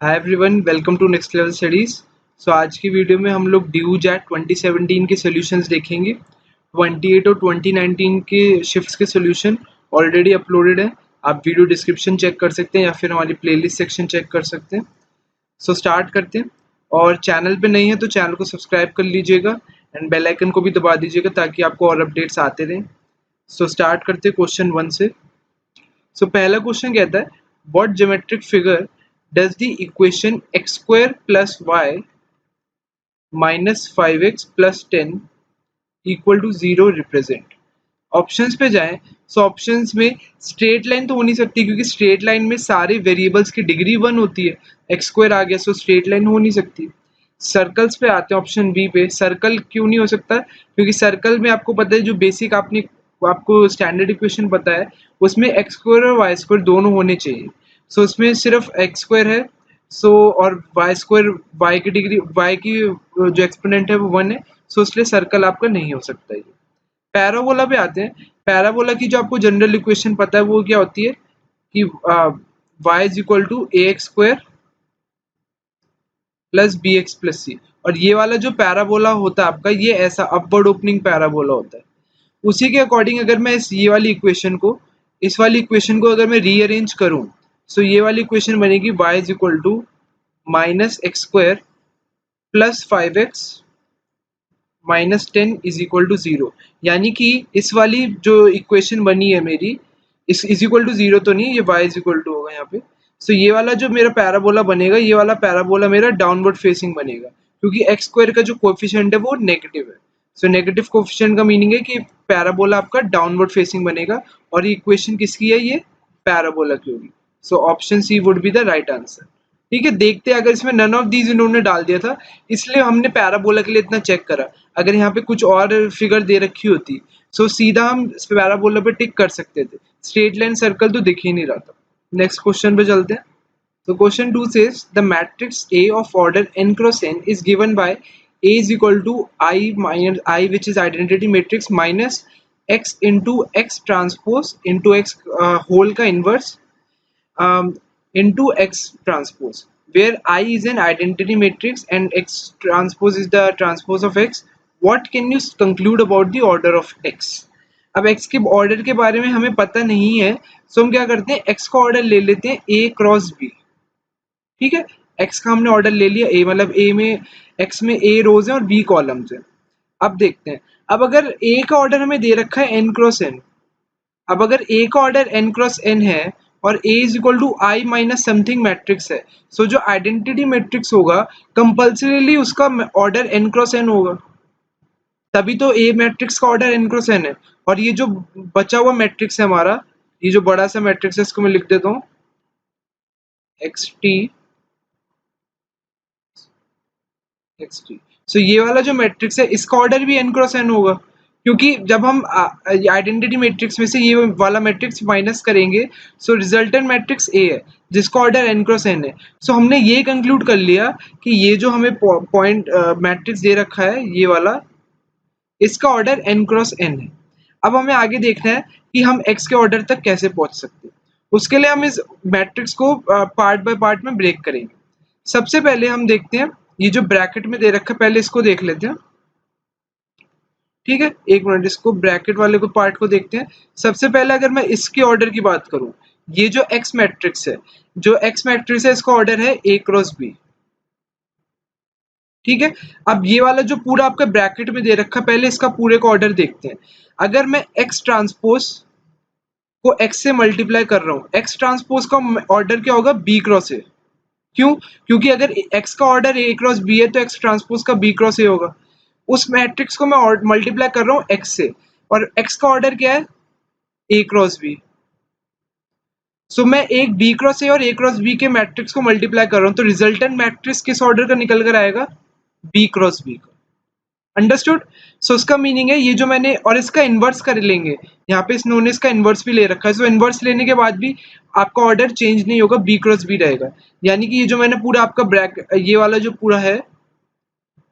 Hi everyone, welcome to next level studies. So आज की video में हम लोग ड्यू जैट 2017 के सॉल्यूशंस देखेंगे। 28 और 2019 के शिफ्ट्स के सॉल्यूशन ऑलरेडी अपलोडेड है। आप वीडियो डिस्क्रिप्शन चेक कर सकते हैं या फिर हमारी प्लेलिस्ट सेक्शन चेक कर सकते हैं। सो स्टार्ट करते हैं। और चैनल पे नहीं है तो चैनल को सब्सक्राइब कर लीजिएगा एंड बेल आइकन को भी दबा दीजिएगा ताकि आपको और अपडेट्स आते रहें। सो स्टार्ट करते हैं क्वेश्चन 1 से। सो पहला क्वेश्चन कहता है, what geometric figure does the equation x square plus y minus 5x plus 10 equal to 0 represent. Options पे जाएं। सो ऑप्शंस में स्ट्रेट लाइन तो हो नहीं सकती क्योंकि स्ट्रेट लाइन में सारे वेरिएबल्स की डिग्री 1 होती है। एक्स स्क्वायर आ गया, सो स्ट्रेट लाइन हो नहीं सकती। सर्कल्स पे आते हैं, ऑप्शन बी पे। सर्कल क्यों नहीं हो सकता? क्योंकि सर्कल में आपको पता है जो बेसिक आपको स्टैंडर्ड इक्वेशन पता है उसमें एक्स स्क्वायर और वाई स्क्वायर दोनों होने चाहिए। सो उसमें सिर्फ एक्स स्क्वायर है, सो और वाई स्क्वायर, वाई की डिग्री, वाई की जो एक्सपोनेंट है वो 1 है, सो इसलिए सर्कल आपका नहीं हो सकता ये। पैराबोला पे आते हैं। पैराबोला की जो आपको जनरल इक्वेशन पता है वो क्या होती है कि y is equal to A X square plus B X plus C. और ये वाला जो पैराबोला होता है आपका, ये ऐसा अपवर्ड ओपनिंग पैराबोला होता है। उसी के अकॉर्डिंग अगर मैं इस वाली इक्वेशन को अगर मैं रीअरेंज करूं, सो ये वाली इक्वेशन बनेगी y is equal to minus X square plus 5x minus 10 is equal to 0। यानी कि इस वाली जो इक्वेशन बनी है मेरी, इस इज इक्वल टू 0 तो नहीं, ये y इज इक्वल टू होगा यहाँ पे। सो ये वाला जो मेरा पैराबोला बनेगा, ये वाला पैराबोला मेरा डाउनवर्ड फेसिंग बनेगा क्योंकि एक्स स्क्वायर का जो कोएफिशिएंट है वो नेगेटिव है। सो नेगेटिव कोएफिशिएंट का मीनिंग है कि पैराबोला आपका डाउनवर्ड फेसिंग बनेगा। और ये इक्वेशन किसकी है? ये पैराबोला की होगी। So option C would be the right answer. ठीक है, देखते हैं। अगर इसमें नन ऑफ दीज इन्होंने डाल दिया था इसलिए हमने पैराबोला के लिए इतना चेक करा। अगर यहाँ पे कुछ और फिगर दे रखी होती सो सीधा हम पैराबोला पे टिक कर सकते थे। स्ट्रेट लाइन सर्कल तो दिख ही नहीं रहा था। नेक्स्ट क्वेश्चन पे चलते हैं। तो question 2 says the matrix A of order n cross n is given by A is equal to I minus I, which is identity matrix, minus x into x transpose into x whole का inverse into x transpose, where I is an identity matrix and x transpose is the transpose of x. What can you conclude about the order of x? अब x के order के बारे में हमें पता नहीं है, सो हम क्या करते हैं, x का ऑर्डर ले लेते हैं a क्रॉस b। ठीक है, x का हमने ऑर्डर ले लिया, a मतलब a में x में a रोज है और b कॉलम्स है। अब देखते हैं, अब अगर a का ऑर्डर हमें दे रखा है n क्रॉस n, अब अगर a का ऑर्डर n क्रॉस n है और a is equal to i minus something matrix है, सो जो आइडेंटिटी मैट्रिक्स होगा कंपल्सरीली उसका ऑर्डर n क्रॉस n होगा। तभी तो a मैट्रिक्स का ऑर्डर n क्रॉस n है। और ये जो बचा हुआ मैट्रिक्स है हमारा, ये जो बड़ा सा मैट्रिक्स है, इसको मैं लिख देता हूँ xt xt। सो ये वाला जो मैट्रिक्स है इसका ऑर्डर भी n क्रॉस n होगा, क्योंकि जब हम आइडेंटिटी मैट्रिक्स में से ये वाला मैट्रिक्स माइनस करेंगे, सो रिजल्टेंट मैट्रिक्स A है जिसका ऑर्डर n क्रॉस n है। सो हमने ये कंक्लूड कर लिया कि ये जो हमें पॉइंट मैट्रिक्स दे रखा है ये वाला, इसका ऑर्डर n क्रॉस n है। अब हमें आगे देखना है कि हम x के ऑर्डर तक कैसे पहुंच सकते हैं। उसके लिए हम इस मैट्रिक्स को पार्ट बाय पार्ट में ब्रेक करेंगे। सबसे पहले हम देखते हैं ये जो ब्रैकेट में दे रखा है, पहले इसको देख लेते हैं। ठीक है, एक मिनट, इसको ब्रैकेट वाले को पार्ट को देखते हैं। सबसे पहले अगर मैं इसके ऑर्डर की बात करूं, ये जो x मैट्रिक्स है, इसका ऑर्डर है a क्रॉस b। ठीक है, अब ये वाला जो पूरा आपका ब्रैकेट में दे रखा है, पहले इसका पूरे का ऑर्डर देखते हैं। अगर मैं x ट्रांसपोज को x से मल्टीप्लाई कर रहा हूँ, x ट्रांसपोज का ऑर्डर क्या होगा? b cross a। क्यों? क्योंकि अगर x का ऑर्डर a क्रॉस b है तो x ट्रांसपोज का b क्रॉस a होगा। उस मैट्रिक्स को मैं मल्टीप्लाई कर रहा हूँ x से, और x का ऑर्डर क्या है? a cross b। सो मैं एक b क्रॉस a और a क्रॉस b के मैट्रिक्स को मल्टीप्लाई कर रहा हूँ, तो रिजल्टेंट मैट्रिक्स किस ऑर्डर का निकल कर आएगा? b क्रॉस b का। अंडरस्टूड? सो इसका मीनिंग है ये जो मैंने, और इसका इन्वर्स कर लेंगे, यहाँ पे इन्होंने इसका इन्वर्स भी ले रखा है। सो इन्वर्स लेने के बाद भी आपका ऑर्डर चेंज नहीं होगा, b क्रॉस b रहेगा। यानी कि ये जो मैंने पूरा आपका ये वाला जो पूरा है,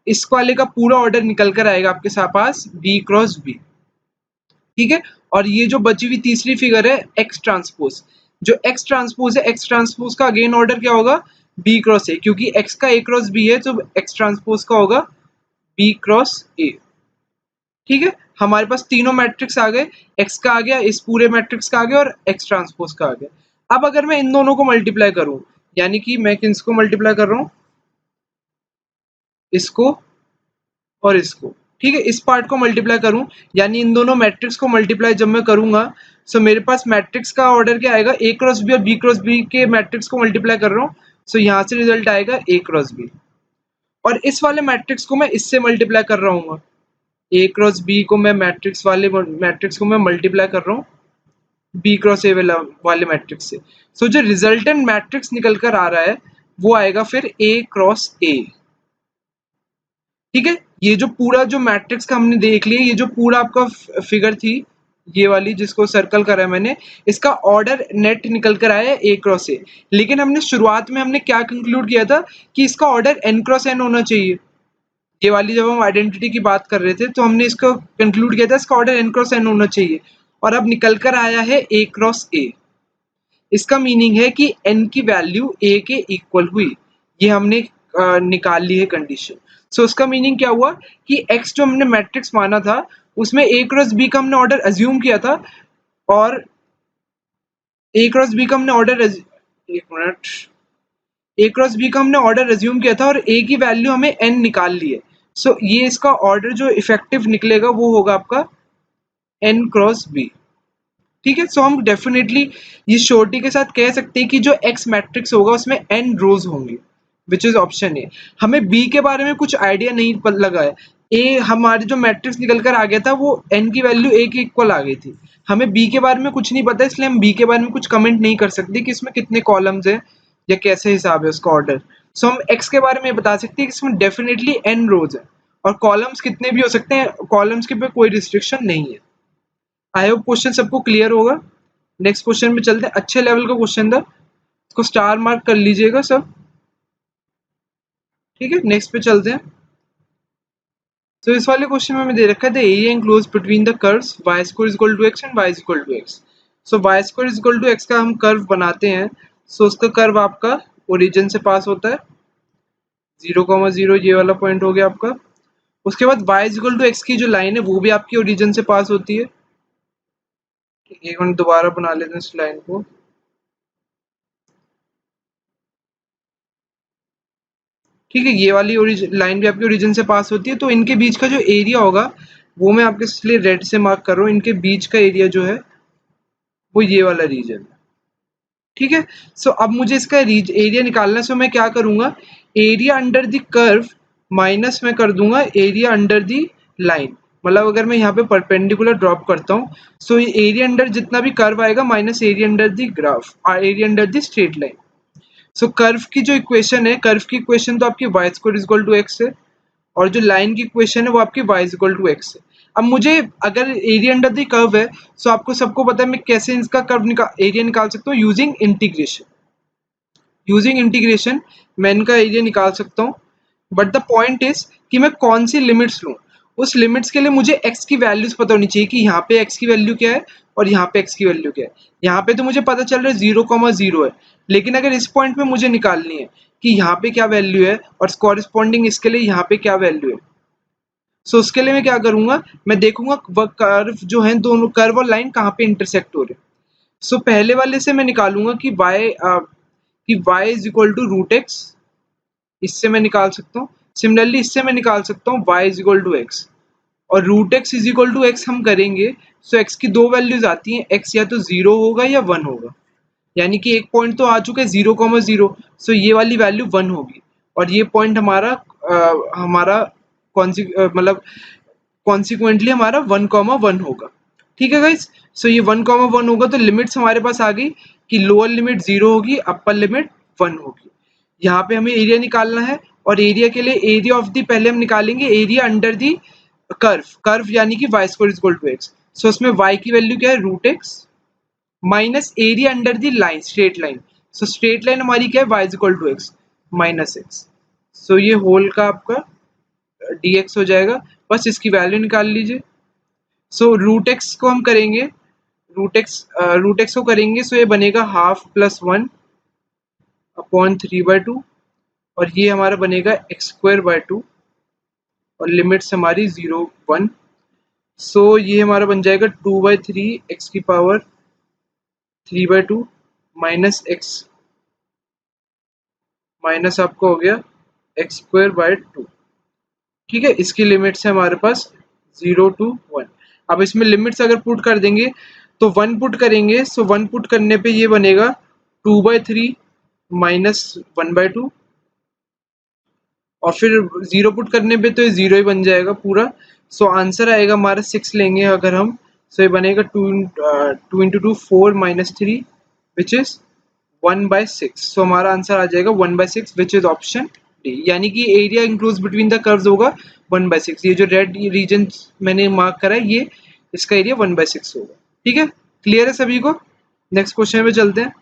इस वाले का पूरा ऑर्डर निकल कर आएगा आपके पास b क्रॉस b। ठीक है, और ये जो बची हुई तीसरी फिगर है x ट्रांसपोज, जो x ट्रांसपोज है, x ट्रांसपोज का अगेन ऑर्डर क्या होगा? बी क्रॉस ए, क्योंकि एक्स का ए क्रॉस बी है तो एक्स ट्रांसपोज का होगा बी क्रॉस ए। ठीक है, हमारे पास तीनों मैट्रिक्स आ गए, एक्स का आ गया, इस पूरे मैट्रिक्स का आ गया और एक्स ट्रांसपोज का आ गया। अब अगर मैं इन दोनों को मल्टीप्लाई करूं, यानी कि मैं किसको मल्टीप्लाई कर रहा हूं, इसको और इसको। ठीक है, इस पार्ट को मल्टीप्लाई करूं, यानी इन दोनों मैट्रिक्स को मल्टीप्लाई जब मैं करूंगा, सो मेरे पास मैट्रिक्स का ऑर्डर क्या आएगा, ए क्रॉस बी, और बी क्रॉस बी के मैट्रिक्स को मल्टीप्लाई कर रहा हूं, सो यहां से रिजल्ट आएगा ए क्रॉस बी। और इस वाले मैट्रिक्स को मैं इससे मल्टीप्लाई कर रहा हूँ, ए क्रॉस बी को मैं मैट्रिक्स को मैं मल्टीप्लाई कर रहा हूँ बी क्रॉस ए वाले मैट्रिक्स से। सो जो रिजल्टेंट मैट्रिक्स निकल कर आ रहा है वो आएगा फिर ए क्रॉस ए। ठीक है, ये जो पूरा जो मैट्रिक्स का हमने देख लिया, ये जो पूरा आपका फिगर थी, ये वाली जिसको सर्कल करा है मैंने, इसका ऑर्डर नेट निकल कर आया है ए क्रॉस ए। लेकिन हमने शुरुआत में हमने क्या कंक्लूड किया था कि इसका ऑर्डर एन क्रॉस एन होना चाहिए। ये वाली जब हम आइडेंटिटी की बात कर रहे थे तो हमने इसको कंक्लूड किया था इसका ऑर्डर एन क्रॉस एन होना चाहिए, और अब निकल कर आया है ए क्रॉस ए। इसका मीनिंग है कि n की वैल्यू a के इक्वल हुई, ये हमने निकाल ली है कंडीशन। सो उसका मीनिंग क्या हुआ कि x जो हमने मैट्रिक्स माना था उसमें a क्रॉस b का हमने ऑर्डर अज्यूम किया था, और a क्रॉस b का हमने ऑर्डर एक मिनट a क्रॉस b का हमने ऑर्डर अज्यूम किया था और a की वैल्यू हमें n निकाल ली है। सो ये इसका ऑर्डर जो इफेक्टिव निकलेगा वो होगा आपका n क्रॉस b। ठीक है, सो हम डेफिनेटली ये श्योरिटी के साथ कह सकते हैं कि जो एक्स मैट्रिक्स होगा उसमें एन रोज होंगे, विच इज ऑप्शन ए। हमें बी के बारे में कुछ आइडिया नहीं लगा है, ए हमारे जो मैट्रिक्स निकल कर आ गया था वो एन की वैल्यू ए के इक्वल आ गई थी। हमें बी के बारे में कुछ नहीं पता, इसलिए हम बी के बारे में कुछ कमेंट नहीं कर सकते कि इसमें कितने कॉलम्स हैं या कैसे हिसाब है उसका ऑर्डर। सो हम एक्स के बारे में बता सकते हैं कि इसमें डेफिनेटली एन रोज है, और कॉलम्स कितने भी हो सकते हैं, कॉलम्स के पे कोई रिस्ट्रिक्शन नहीं है। आई होप क्वेश्चन सबको क्लियर होगा। नेक्स्ट क्वेश्चन में चलते हैं, अच्छे लेवल का क्वेश्चन था, इसको स्टार मार्क कर लीजिएगा सब। ठीक है, नेक्स्ट पे चलते हैं। तो इस वाले क्वेश्चन में हमें दे रखा है the area enclosed between the curves y square is equal to x and y is equal to x। So y square is equal to x का हम कर्व बनाते हैं। सो उसका कर्व आपका ओरिजिन से पास होता है 0,0, ये वाला पॉइंट हो गया आपका। उसके बाद y is equal to x की जो लाइन है वो भी आपकी ओरिजिन से पास होती है। एक मिनट दोबारा बना लेते हैं इस लाइन को। ठीक है, ये वाली लाइन भी आपकी ओरिजिन से पास होती है, तो इनके बीच का जो एरिया होगा वो मैं आपके इसलिए रेड से मार्क कर रहा हूँ। इनके बीच का एरिया जो है वो ये वाला रीजन है। ठीक है, सो अब मुझे इसका एरिया निकालना है। सो मैं क्या करूंगा, area under the curve minus मैं कर दूंगा एरिया अंडर द लाइन। मतलब अगर मैं यहाँ पे परपेंडिकुलर ड्रॉप करता हूँ, सो ये एरिया अंडर जितना भी कर्व आएगा minus area under the graph, area under the straight line. So curve की जो इक्वेशन है, कर्व की इक्वेशन तो आपकी y square is equal to x है, और जो लाइन की इक्वेशन है वो आपकी y is equal to x है। अब मुझे अगर एरिया अंडर द कर्व है, सो आपको सबको पता है मैं कैसे इसका कर्व एरिया निकाल सकता हूँ, यूजिंग इंटीग्रेशन। यूजिंग इंटीग्रेशन मैं इनका एरिया निकाल सकता हूँ, बट द पॉइंट इज कि मैं कौन सी लिमिट्स लूँ। उस लिमिट्स के लिए मुझे x की वैल्यूज पता होनी चाहिए कि यहाँ पे x की वैल्यू क्या है और यहाँ पे x की वैल्यू क्या है। यहाँ पे तो मुझे पता चल रहा है 0,0 है, लेकिन अगर इस पॉइंट पे मुझे निकालनी है कि यहाँ पे क्या वैल्यू है और कॉरेस्पॉन्डिंग इसके लिए यहाँ पे क्या वैल्यू है, सो उसके लिए मैं क्या करूंगा, मैं देखूंगा वह कर्व जो है, दोनों कर्व और लाइन कहाँ पे इंटरसेक्ट हो रहे हैं। सो पहले वाले से मैं निकालूंगा कि y is equal to root X, इससे मैं निकाल सकता हूँ। सिमिलरली इससे मैं निकाल सकता हूँ y is equal to X, और root X is equal to X हम करेंगे। सो x की दो वैल्यूज आती हैं, x या तो 0 होगा या 1 होगा, यानी कि एक पॉइंट तो आ चुका है 0,0, सो ये वाली वैल्यू 1 होगी, और ये पॉइंट हमारा मतलब कॉन्सिक्वेंटली हमारा 1,1 होगा। ठीक है गाइस, सो ये 1,1 होगा, तो लिमिट्स हमारे पास आ गई कि लोअर लिमिट 0 होगी, अपर लिमिट 1 होगी। यहाँ पे हमें एरिया निकालना है, और एरिया के लिए एरिया ऑफ दी पहले हम निकालेंगे area under the curve, curve यानी कि y square is equal to x। So उसमें y की वैल्यू क्या है, root X, minus area under the line, straight line. So straight line हमारी क्या है, y is equal to X minus X. So ये होल का आपका dx हो जाएगा, बस इसकी वैल्यू निकाल लीजिए। सो रूट एक्स को हम करेंगे, रूट एक्स को करेंगे, सो ये बनेगा हाफ प्लस 1 अपॉन 3/2 और ये हमारा बनेगा x² 2 और लिमिट्स हमारी 0 1। सो ये हमारा बन जाएगा 2/3 x की पावर 3/2 माइनस x माइनस आपका हो गया x²/2। ठीक है, इसकी लिमिट्स है हमारे पास 0 to 1। अब इसमें लिमिट्स अगर पुट कर देंगे तो 1 पुट करेंगे, सो 1 पुट करने पे ये बनेगा 2/3 माइनस 1/2 और फिर 0 पुट करने पे तो ये 0 ही बन जाएगा पूरा। सो आंसर आएगा हमारा 6 लेंगे अगर हम, सो ये बनेगा 2 into 2 4 minus 3 विच इज 1/6। सो हमारा आंसर आ जाएगा 1/6 विच इज ऑप्शन डी, यानी कि area includes between the curves होगा 1/6। ये जो रेड रीजन मैंने मार्क करा है ये इसका एरिया 1/6 होगा। ठीक है, क्लियर है सभी को? नेक्स्ट क्वेश्चन पे चलते हैं।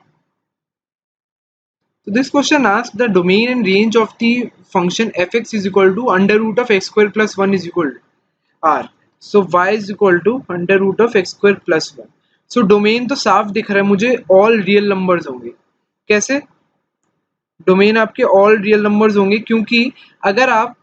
So this question asks the domain and range of the function fx is equal to under root of x square plus 1 is equal to r. So y is equal to under root of x square plus 1. So domain तो साफ दिख रहा है मुझे, all real numbers होंगे। कैसे? Domain आपके all real numbers होंगे क्योंकि अगर आप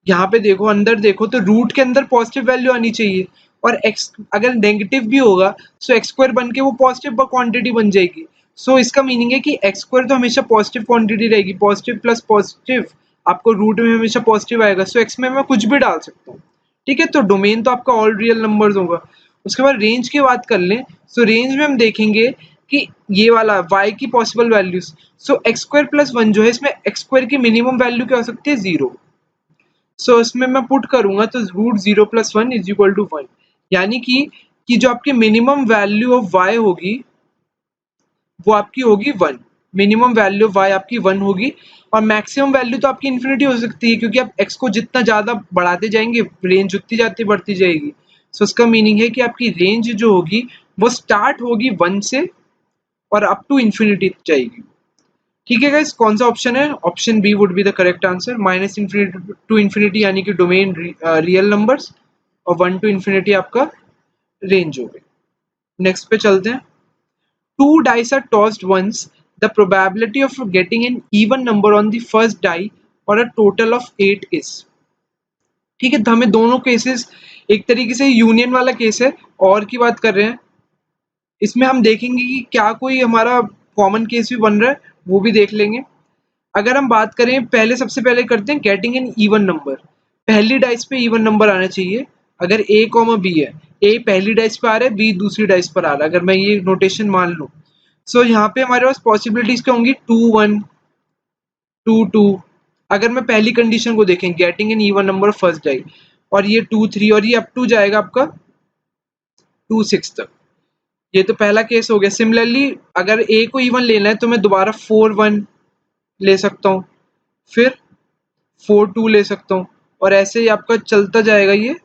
यहाँ पे देखो, अंदर देखो तो रूट के अंदर पॉजिटिव वैल्यू आनी चाहिए और x अगर नेगेटिव भी होगा सो x² बन के वो पॉजिटिव क्वांटिटी बन जाएगी। सो इसका मीनिंग है कि x² तो हमेशा पॉजिटिव क्वांटिटी रहेगी, पॉजिटिव प्लस पॉजिटिव आपको रूट में हमेशा पॉजिटिव आएगा। सो x में मैं कुछ भी डाल सकता हूँ। ठीक है, तो डोमेन तो आपका ऑल रियल नंबर्स होगा। उसके बाद रेंज की बात कर लें, सो रेंज में हम देखेंगे कि ये वाला y की पॉसिबल वैल्यूज, सो x² प्लस 1 जो है इसमें x² की मिनिमम वैल्यू क्या हो सकती है? 0। सो इसमें मैं पुट करूंगा तो root 0 plus 1 is equal to 1, यानी कि जो आपकी मिनिमम वैल्यू ऑफ y होगी वो आपकी होगी 1। मिनिमम वैल्यू ऑफ y आपकी 1 होगी और मैक्सिमम वैल्यू तो आपकी इन्फिनिटी हो सकती है क्योंकि आप x को जितना ज़्यादा बढ़ाते जाएंगे रेंज उतनी जाती बढ़ती जाएगी। सो इसका मीनिंग है कि आपकी रेंज जो होगी वो स्टार्ट होगी 1 से और अप टू इन्फिनिटी जाएगी। ठीक है गाइस, कौन सा ऑप्शन है? Option B would be the correct answer. Minus infinity to infinity यानी कि डोमेन रियल नंबर्स और 1 टू इन्फिनिटी आपका रेंज हो गई। नेक्स्ट पे चलते हैं। Two dice are tossed once. The probability of getting an even number on the first die or a total of 8 is। ठीक है, तो हमें दोनों केसेस एक तरीके से यूनियन वाला केस है और की बात कर रहे हैं। इसमें हम देखेंगे कि क्या कोई हमारा कॉमन केस भी बन रहा है, वो भी देख लेंगे। अगर हम बात करें, पहले सबसे पहले करते हैं गेटिंग एन इवन नंबर। पहली डाइस पे इवन नंबर आना चाहिए। अगर a, b है, a पहली डाइस पे आ रहा है, b दूसरी डाइस पर आ रहा है, अगर मैं ये नोटेशन मान लूँ। सो यहाँ पे हमारे पास पॉसिबिलिटीज क्या होंगी? 2 1 2 2। अगर मैं पहली कंडीशन को देखें, getting an even number first die, और ये 2 3 और ये अप टू जाएगा आपका 2 6 तक। ये तो पहला केस हो गया। सिमिलरली अगर a को इवन लेना है तो मैं दोबारा 4 1 ले सकता हूँ, फिर 4 2 ले सकता हूँ और ऐसे ही आपका चलता जाएगा ये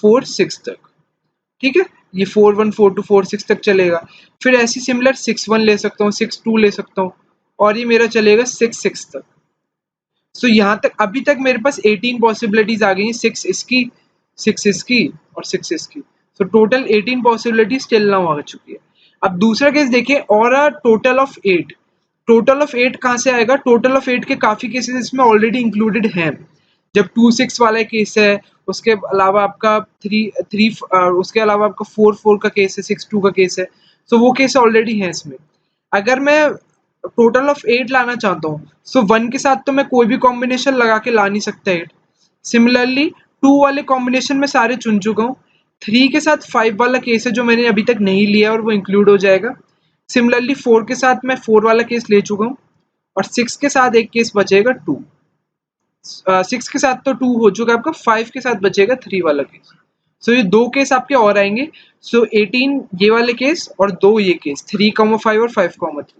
4 6 तक। ठीक है, ये 4 1 4 2 4 6 तक चलेगा। फिर ऐसी सिमिलर 6 1 ले सकता हूँ, 6 2 ले सकता हूँ और ये मेरा चलेगा 6 6 तक। सो यहाँ तक अभी तक मेरे पास 18 पॉसिबिलिटीज आ गई हैं, 6 इसकी 6 इसकी और 6 इसकी। So total 18 possibilities till now आ चुकी है। अब दूसरा केस देखें, और a total of 8। Total of 8 कहाँ से आएगा? टोटल ऑफ 8 के काफी केसेस इसमें ऑलरेडी इंक्लूडेड हैं। जब 2 6 वाला केस है, उसके अलावा आपका 3 3 उसके अलावा आपका 4 4 का केस है, 6 2 का केस है। सो वो केस ऑलरेडी है इसमें। अगर मैं टोटल ऑफ 8 लाना चाहता हूँ, सो 1 के साथ तो मैं कोई भी कॉम्बिनेशन लगा के ला नहीं सकता 8। सिमिलरली 2 वाले कॉम्बिनेशन में सारे चुन चुका हूँ। 3 के साथ 5 वाला केस है जो मैंने अभी तक नहीं लिया और वो इंक्लूड हो जाएगा। सिमिलरली 4 के साथ मैं 4 वाला केस ले चुका हूँ और 6 के साथ एक केस बचेगा 2। 6 के साथ तो 2 हो चुका है आपका, 5 के साथ बचेगा 3 वाला केस। सो ये दो केस आपके और आएंगे। सो 18 ये वाले केस और दो ये केस, 3,5 और 5,3।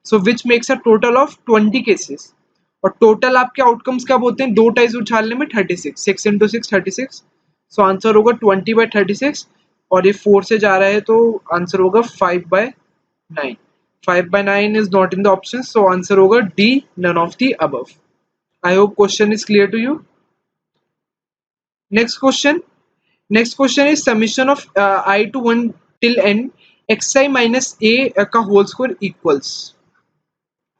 So which makes a total of 20 cases. और टोटल आपके आउटकम्स कब होते हैं? दो टाइस उछालने में 36, 6 into 6 36। सो आंसर होगा 20/36 और ये 4 से जा रहा है तो आंसर होगा 5/9। 5/9 is not in the option, so answer होगा D, none of the above. I hope question is clear to you. Next question. Next question is summation of I to 1 till n xi minus a का whole square equals.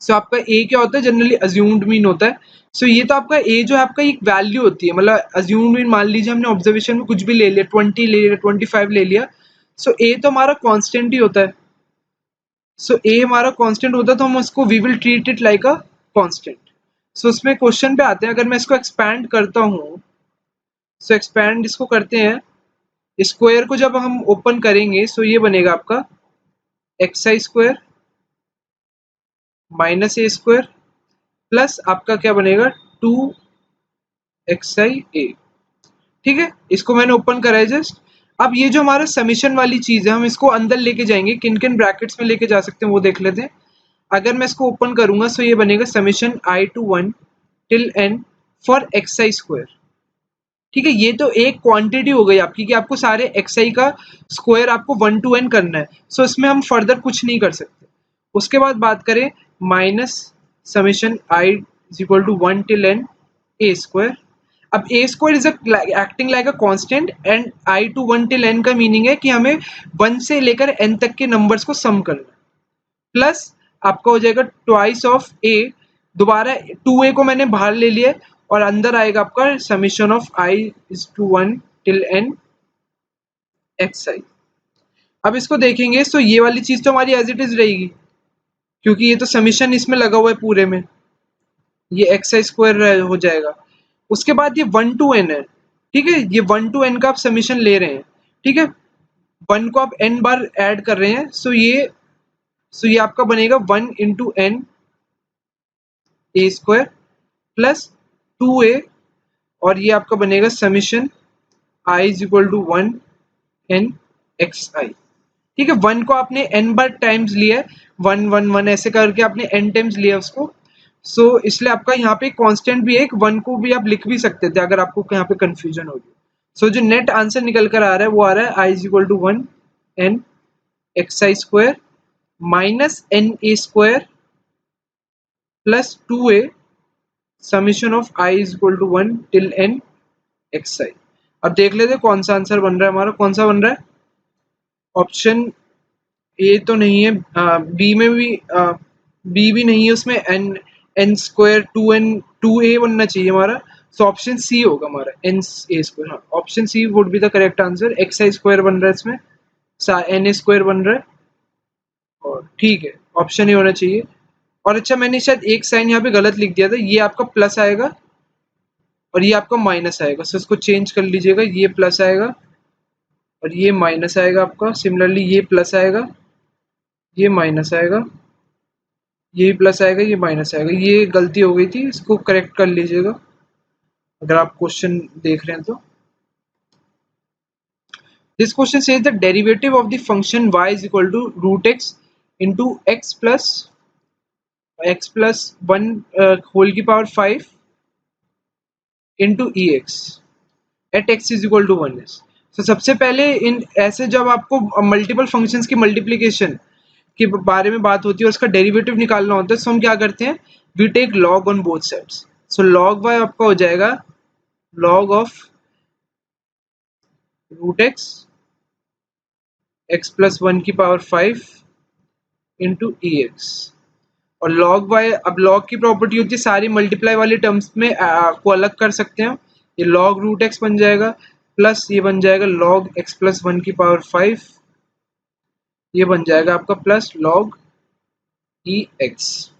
सो आपका ए क्या होता है, generally assumed mean होता है। So ये तो आपका ए जो है आपका एक वैल्यू होती है, मतलब अज्यूम्ड मीन मान लीजिए हमने ऑब्जर्वेशन में कुछ भी ले लिया, 20 ले लिया, 25 ले लिया, सो ए तो हमारा कांस्टेंट ही होता है। सो ए हमारा कांस्टेंट होता है तो हम उसको we will treat it like a constant. So उसमें क्वेश्चन पे आते हैं, अगर मैं इसको एक्सपैंड करता हूँ, सो एक्सपैंड इसको करते हैं, स्क्वायर को जब हम ओपन करेंगे सो ये बनेगा आपका x I square minus A square plus आपका क्या बनेगा 2xi a। ठीक है, इसको मैंने ओपन करा है जस्ट। अब ये जो हमारा समीशन वाली चीज है हम इसको अंदर लेके जाएंगे, किन किन ब्रैकेट्स में लेके जा सकते हैं वो देख लेते हैं। अगर मैं इसको ओपन करूंगा सो ये बनेगा summation i to 1 till n for xi square. ठीक है, ये तो एक क्वांटिटी हो गई आपकी कि आपको सारे xi का स्क्वायर आपको 1 to n करना है। सो इसमें हम फर्दर कुछ नहीं कर सकते। उसके बाद बात करें minus summation i is equal to 1 till n a square. अब A square is acting like a constant and I to 1 till n का मीनिंग है कि हमें 1 से लेकर n तक के नंबर्स को सम करना है। प्लस आपका हो जाएगा ट्वाइस ऑफ ए, दोबारा 2a को मैंने बाहर ले लिया और अंदर आएगा आपका summation of I is to 1 till n xi। अब इसको देखेंगे तो ये वाली चीज तो हमारी एज इट इज रहेगी, क्योंकि ये तो समीशन इसमें लगा हुआ है पूरे में, ये एक्स आई स्क्वायर हो जाएगा। उसके बाद ये 1 to n है, ठीक है, ये 1 to n का आप समीशन ले रहे हैं। ठीक है, 1 को आप n बार ऐड कर रहे हैं, सो ये आपका बनेगा 1 into n a square plus 2a, और ये आपका बनेगा summation i is equal to 1 n xi। ठीक है, 1 को आपने n बार टाइम्स लिया है, 1 1 1 ऐसे करके आपने n टाइम्स लिया उसको। सो इसलिए आपका यहाँ पे कांस्टेंट भी है, एक 1 को भी आप लिख भी सकते थे अगर आपको यहाँ पे कंफ्यूजन हो रही है। सो जो नेट आंसर निकल कर आ रहा है वो आ रहा है i is equal to 1 n xi square minus n a square plus 2a summation of i is equal to 1 till n xi। अब देख लेते कौन सा आंसर बन रहा है हमारा, कौन सा बन रहा है। ऑप्शन ए तो नहीं है, बी में भी बी भी नहीं है, उसमें एन एन स्क्वायर 2a बनना चाहिए हमारा। सो ऑप्शन सी होगा हमारा एन ए स्क्वायर। हाँ, option C would be the correct answer. X I square बन रहा है इसमें, एन ए स्क्वायर बन रहा है, और ठीक है ऑप्शन ए होना चाहिए। और अच्छा, मैंने शायद एक साइन यहाँ पे गलत लिख दिया था, ये आपका प्लस आएगा और ये आपका माइनस आएगा। सो इसको चेंज कर लीजिएगा, ये प्लस आएगा और ये माइनस आएगा आपका। सिमिलरली ये प्लस आएगा, ये माइनस आएगा, ये प्लस आएगा, ये माइनस आएगा। ये गलती हो गई थी, इसको करेक्ट कर लीजिएगा अगर आप क्वेश्चन देख रहे हैं तो। This question says the derivative of the function y is equal to root X into X plus 1 whole की power 5 into E X at X is equal to 1 is. तो सबसे पहले इन ऐसे जब आपको मल्टीपल फंक्शंस की मल्टीप्लिकेशन के बारे में बात होती है और उसका डेरिवेटिव निकालना होता है, तो हम क्या करते हैं, we take log on both sides. So log Y आपका हो जाएगा log of root X X plus 1 की पावर 5 इंटू ई एक्स, और लॉग वाई, अब लॉग की प्रॉपर्टी होती है सारी मल्टीप्लाई वाली टर्म्स में को अलग कर सकते हैं। ये लॉग रूट एक्स बन जाएगा प्लस ये बन जाएगा लॉग एक्स प्लस 1 की पावर 5, ये बन जाएगा आपका plus log E X.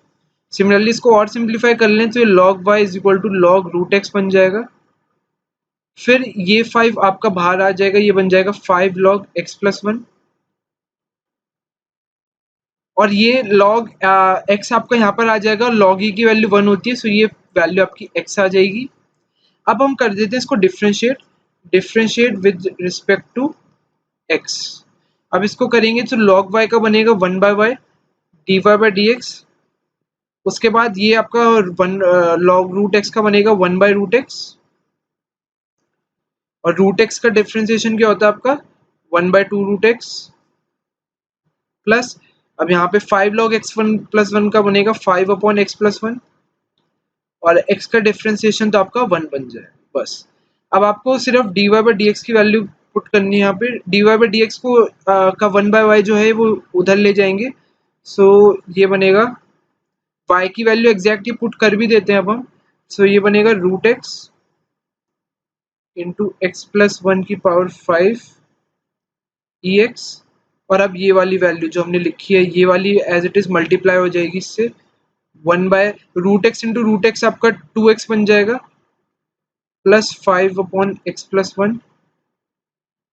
Similarly इसको और सिंप्लीफाई कर लें तो ये log y is equal to log root X बन जाएगा। फिर ये 5 आपका बाहर आ जाएगा, ये बन जाएगा 5 log x प्लस 1, और ये log x आपका यहाँ पर आ जाएगा, log e की वैल्यू 1 होती है, सो ये वैल्यू आपकी x आ जाएगी। अब हम कर देते हैं इसको differentiate with respect to x। अब इसको करेंगे तो log y का बनेगा 1 by Y D Y by D X. उसके बाद ये आपका लॉग रूट एक्स का बनेगा 1 बाय रूट एक्स, और रूट एक्स का डिफ्रेंसिएशन क्या होता है आपका 1 बाय 2 रूट एक्स प्लस, अब यहाँ पे 5 लॉग एक्स 1 प्लस 1 का बनेगा 5 अपॉन एक्स प्लस 1, और x का डिफ्रेंसिएशन तो आपका 1 बन जाए बस। अब आपको सिर्फ dy बाई डी एक्स की वैल्यू पुट करनी है यहाँ पे। dy बाई डी एक्स को का 1 बाय वाई जो है वो उधर ले जाएंगे, सो ये बनेगा y की वैल्यू एग्जैक्ट ही पुट कर भी देते हैं अब हम। सो ये बनेगा root X into X plus 1 की पावर 5 ई एक्स, और अब ये वाली वैल्यू जो हमने लिखी है ये वाली एज इट इज मल्टीप्लाई हो जाएगी इससे, 1 by root X into root X आपका 2x बन जाएगा, plus 5 upon X plus 1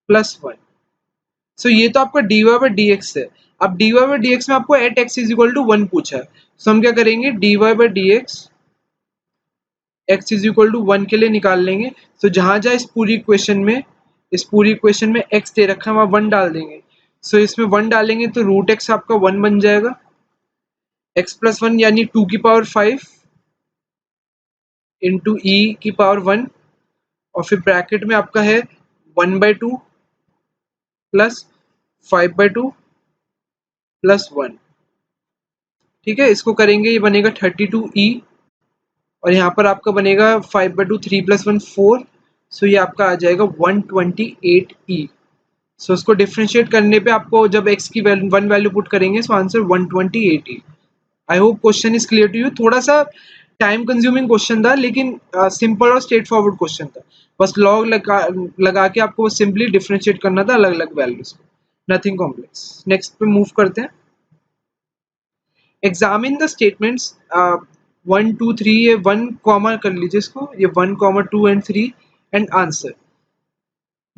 plus 1। So ये तो आपका dy बाई डी एक्स है। अब dy बाई डी एक्स में आपको at X is equal to 1 पूछा है, सो हम क्या करेंगे dy by D X X is equal to 1 के लिए निकाल लेंगे। सो जहां जहां इस पूरी इक्वेशन में x दे रखा है वहां 1 डाल देंगे। सो इसमें 1 डालेंगे तो रूट एक्स आपका 1 बन जाएगा, x प्लस 1 यानी 2 की पावर 5 इंटू ई की पावर 1, और फिर ब्रैकेट में आपका है 1/2 प्लस 5/2 प्लस 1। ठीक है, इसको करेंगे ये बनेगा 32e, और यहाँ पर आपका बनेगा 5/2 3 प्लस 1 4, सो ये आपका आ जाएगा 128e। सो उसको डिफ्रेंशिएट करने पे आपको जब x की वन वैल्यू पुट करेंगे so answer 128e। I hope question is clear to you. थोड़ा सा टाइम कंज्यूमिंग क्वेश्चन था लेकिन सिंपल और स्ट्रेट फॉरवर्ड क्वेश्चन था। बस लॉग लगा के आपको सिंपली डिफ्रेंशिएट करना था अलग अलग वैल्यूज को, नथिंग कॉम्प्लेक्स। नेक्स्ट पे मूव करते हैं। एग्जामिन द स्टेटमेंट्स 1 2 3, ये 1 कॉमा कर लीजिए इसको, ये 1 comma 2 and 3 and answer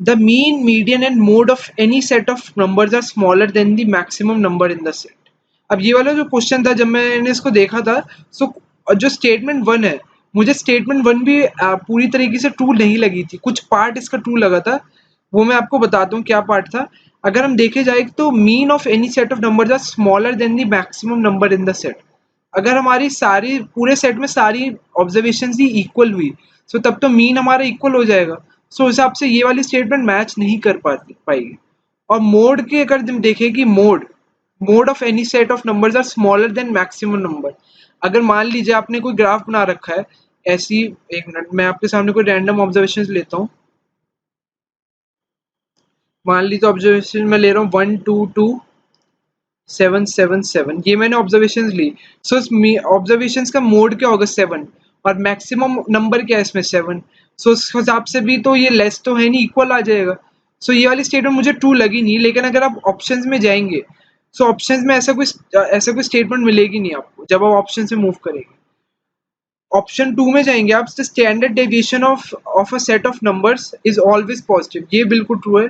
the mean median and mode of any set of numbers are smaller than the maximum number in the set. अब ये वाला जो क्वेश्चन था जब मैंने इसको देखा था, सो जो स्टेटमेंट 1 है, मुझे स्टेटमेंट 1 भी पूरी तरीके से ट्रू नहीं लगी थी, कुछ पार्ट इसका ट्रू लगा था, वो मैं आपको बताता हूँ क्या पार्ट था। अगर हम देखे जाए तो mean of any set of numbers are smaller than the maximum number in the set. अगर हमारी सारी पूरे सेट में सारी ऑब्जर्वेशन ही इक्वल हुई, सो तब तो मीन हमारा इक्वल हो जाएगा। सो हिसाब से ये वाली स्टेटमेंट मैच नहीं कर पाएगी। और मोड के अगर हम देखें कि mode of any set of numbers are smaller than maximum number. अगर मान लीजिए आपने कोई ग्राफ बना रखा है ऐसी, एक मिनट मैं आपके सामने कोई रैंडम ऑब्जर्वेशन लेता हूँ। मान लीजिए ऑब्जर्वेशन मैं ले रहा हूँ 1 2 2 7 7 7, ये मैंने ऑब्जर्वेशन ली। सो ऑब्जर्वेशन का मोड क्या होगा 7, और मैक्सिमम नंबर क्या है इसमें 7। सो उस हिसाब से भी तो ये लेस तो है नहीं, इक्वल आ जाएगा। सो ये वाली स्टेटमेंट मुझे ट्रू लगी नहीं, लेकिन अगर आप ऑप्शंस में जाएंगे सो ऑप्शंस में ऐसा कोई स्टेटमेंट मिलेगी नहीं आपको जब आप ऑप्शन से मूव करेंगे। ऑप्शन 2 में जाएंगे आप, the standard deviation of a set of numbers is always positive, ये बिल्कुल ट्रू है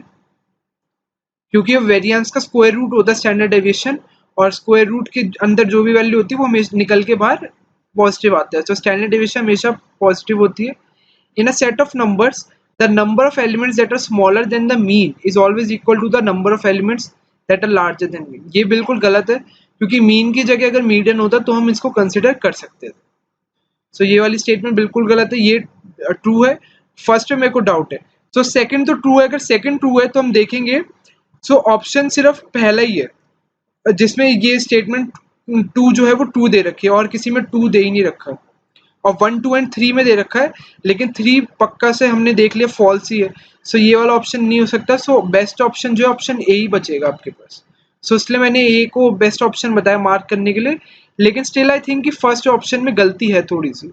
क्योंकि वेरिएंस का स्क्वायर रूट होता है स्टैंडर्ड डेविएशन, और स्क्वायर रूट के अंदर जो भी वैल्यू होती है वो हमेशा निकल के बाहर पॉजिटिव आता है। तो स्टैंडर्ड डेविएशन हमेशा पॉजिटिव होती है। In a set of numbers the number of elements that are smaller than the mean is always equal to the number of elements that are larger than mean. ये बिल्कुल गलत है क्योंकि mean की जगह अगर मीडियन होता तो हम इसको कंसिडर कर सकते थे। सो ये वाली स्टेटमेंट बिल्कुल गलत है, ये ट्रू है। फर्स्ट में मेरे को डाउट है, सो सेकंड तो ट्रू है। अगर सेकंड ट्रू है तो हम देखेंगे सो ऑप्शन सिर्फ पहला ही है जिसमें ये स्टेटमेंट 2 जो है वो 2 दे रखी है, और किसी में 2 दे ही नहीं रखा है, और 1 2 एंड 3 में दे रखा है, लेकिन 3 पक्का से हमने देख लिया फॉल्स ही है। सो ये वाला ऑप्शन नहीं हो सकता। सो बेस्ट ऑप्शन जो है ऑप्शन ए ही बचेगा आपके पास। सो इसलिए मैंने ए को बेस्ट ऑप्शन बताया मार्क करने के लिए, लेकिन स्टिल आई थिंक कि फर्स्ट ऑप्शन में गलती है थोड़ी सी।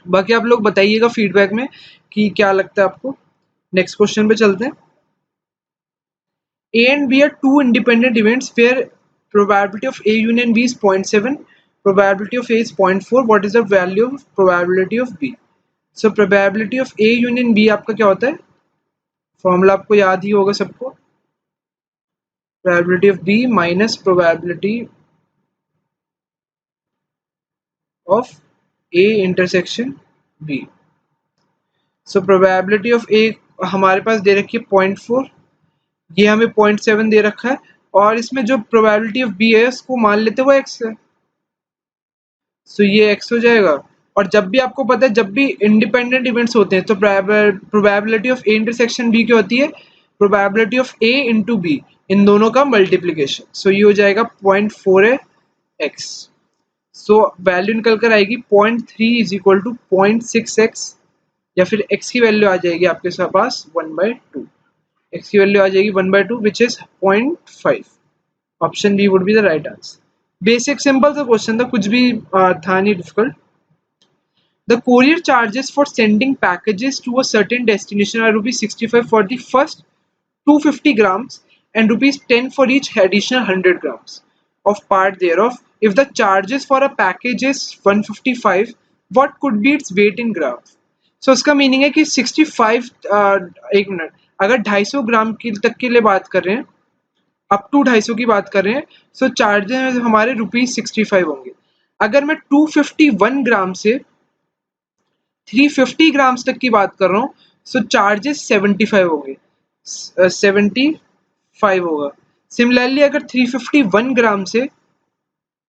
बाकी आप लोग बताइएगा फीडबैक में कि क्या लगता है आपको। नेक्स्ट क्वेश्चन पे चलते हैं। A and B are two independent events where probability of A union B is 0.7, probability of A is 0.4. What is the value of probability of B? So probability of A union B आपका क्या होता है? Formula आपको याद ही होगा सबको, probability of B minus probability of A intersection B. So probability of A हमारे पास दे रखी है 0.4, ये हमें 0.7 दे रखा है, और इसमें जो प्रोबेबिलिटी ऑफ बी है उसको मान लेते वो x है, सो ये x हो जाएगा। और जब भी आपको पता है जब भी इंडिपेंडेंट इवेंट्स होते हैं तो probability of A intersection B क्या होती है, probability of A into B, इन दोनों का मल्टीप्लीकेशन। सो ये हो जाएगा 0.4 है x। सो वैल्यू निकल कर आएगी 0.3 इज इक्वल टू 0.6x, या फिर x की वैल्यू आ जाएगी आपके पास 1/2, x की वैल्यू आ जाएगी 1/2 which is 0.5। Option B would be the right answer. Basic simple सा क्वेश्चन था, कुछ भी था नहीं difficult. The courier charges for sending packages to a certain destination are rupees 65 for the first 250 grams and rupees 10 for each additional 100 grams of part thereof. If the charges for a package is 155, what could be its weight in grams? So इसका meaning है कि 65 एक minute, अगर 250 ग्राम की तक के लिए बात कर रहे हैं, अप टू 250 की बात कर रहे हैं, सो चार्जेस हमारे रुपीज 65 होंगे। अगर मैं 251 ग्राम से 350 ग्राम्स तक की बात कर रहा हूँ, सो चार्जेस 75 होंगे, 75 होगा। सिमिलरली अगर 351 ग्राम से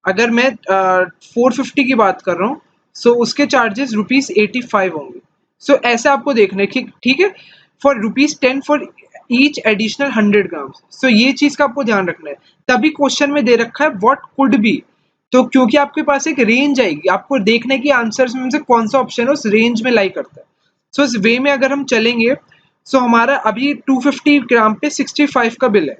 अगर मैं 450 की बात कर रहा हूँ, सो उसके चार्जेस रुपीज 85 होंगे। सो ऐसे आपको देखना है, ठीक है, for rupees 10 for each additional 100 grams. So ये चीज का आपको ध्यान रखना है। तभी क्वेश्चन में दे रखा है व्हाट कुड बी, तो क्योंकि आपके पास एक रेंज आएगी, आपको देखना है कि आंसर्स में से कौन सा ऑप्शन है उस रेंज में लाई करता है। सो इस वे में अगर हम चलेंगे, सो हमारा अभी 250 ग्राम पे 65 का बिल है,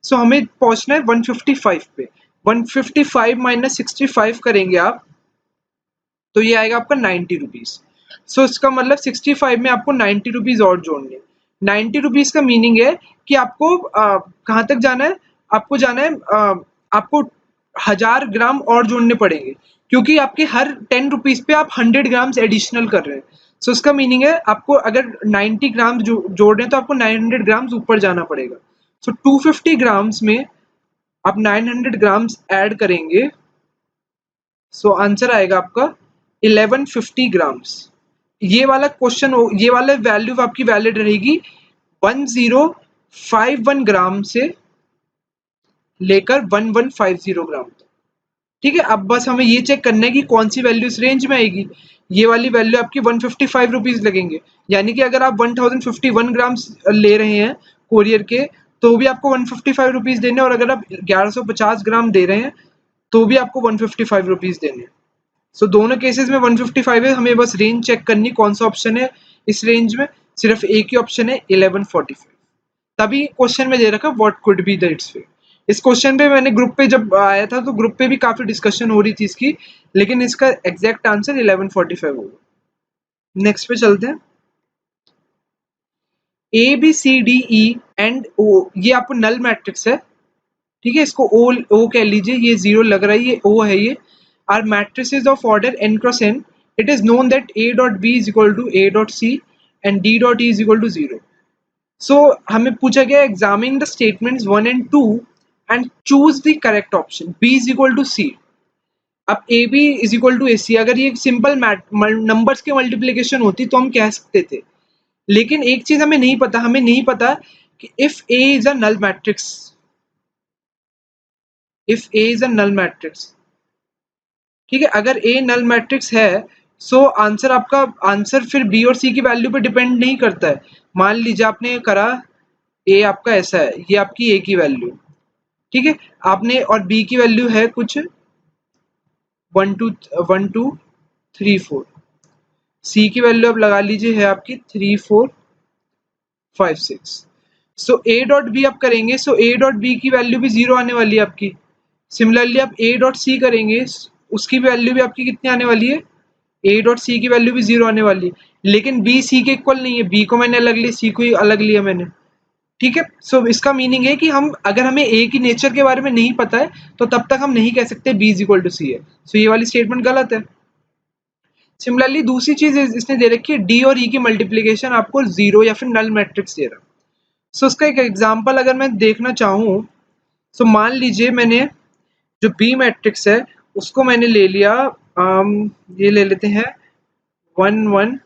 सो हमें पहुंचना है 155 पे। 155 माइनस 65 करेंगे आप, तो ये आएगा आपका 90 रुपीज। सो इसका मतलब 65 में आपको 90 रुपीज और जोड़ने। 90 रुपीज का मीनिंग है कि आपको कहाँ तक जाना है, आपको जाना है, आपको 1000 ग्राम और जोड़ने पड़ेंगे, क्योंकि आपके हर 10 रुपीज पे आप 100 ग्राम्स एडिशनल कर रहे हैं। सो इसका मीनिंग है आपको अगर 90 ग्राम जोड़ रहे हैं तो आपको 900 ग्राम्स ऊपर जाना पड़ेगा। सो 250 ग्राम्स में आप 900 ग्राम्स ऐड करेंगे, सो आंसर आएगा आपका 1150 ग्राम्स। ये वाला क्वेश्चन, ये वाला वैल्यू आपकी वैलिड रहेगी 1051 ग्राम से लेकर 1150 ग्राम तक। ठीक है, अब बस हमें ये चेक करना है कि कौन सी वैल्यू इस रेंज में आएगी। ये वाली वैल्यू आपकी 155 रुपीज लगेंगे, यानी कि अगर आप 1051 ग्राम्स ले रहे हैं कोरियर के, तो भी आपको 155 रुपीज देने, और अगर आप 1150 ग्राम दे रहे हैं तो भी आपको 155 रुपीज देने। सो दोनों केसेस में 155 है, हमें बस रेंज चेक करनी कौन सा ऑप्शन है इस रेंज में। सिर्फ एक ही ऑप्शन है 1145। तभी क्वेश्चन में दे रखा what could be the it's fit. इस क्वेश्चन पे मैंने ग्रुप पे जब आया था तो ग्रुप पे भी काफी डिस्कशन हो रही थी इसकी, लेकिन इसका एग्जैक्ट आंसर 1145 होगा। नेक्स्ट पे चलते हैं। A B C D E and O, ये आपको नल मैट्रिक्स है, ठीक है, इसको ओ कह लीजिए, ये जीरो लग रहा है, ये ओ है, ये are matrices of order n cross n। It is known that a dot b is equal to a dot c and d dot e is equal to 0। So हमें पूछा गया examine the statements 1 and 2 and choose the correct option. b is equal to c, अब A B is equal to A C, अगर ये simple numbers के multiplication होती तो हम कह सकते थे, लेकिन एक चीज हमें नहीं पता, हमें नहीं पता कि if A is a null matrix, if A is a null matrix, ठीक है, अगर ए नल मैट्रिक्स है, सो आंसर आपका आंसर फिर बी और सी की वैल्यू पे डिपेंड नहीं करता है। मान लीजिए आपने करा ए आपका ऐसा है, ये आपकी ए की वैल्यू, ठीक है, आपने और बी की वैल्यू है कुछ 1 2 3 4, सी की वैल्यू आप लगा लीजिए है आपकी 3 4 5 6। सो ए डॉट बी आप करेंगे, सो ए डॉट बी की वैल्यू भी 0 आने वाली है आपकी। सिमिलरली आप ए डॉट सी करेंगे, उसकी वैल्यू भी आपकी कितनी आने वाली है, ए डॉट सी की वैल्यू भी 0 आने वाली है, लेकिन बी सी के इक्वल नहीं है, बी को मैंने अलग लिया, सी को ही अलग लिया मैंने, ठीक है। सो इसका मीनिंग है कि हम अगर हमें ए की नेचर के बारे में नहीं पता है तो तब तक हम नहीं कह सकते बी इज इक्वल टू सी है। सो ये वाली स्टेटमेंट गलत है। सिमिलरली दूसरी चीज इसने दे रखी है डी और ई की मल्टीप्लीकेशन आपको 0 या फिर नल मैट्रिक्स दे रहा है। सो उसका एक एग्जांपल अगर मैं देखना चाहूँ, सो मान लीजिए मैंने जो बी मैट्रिक्स है उसको मैंने ले लिया, ये ले लेते हैं 1 1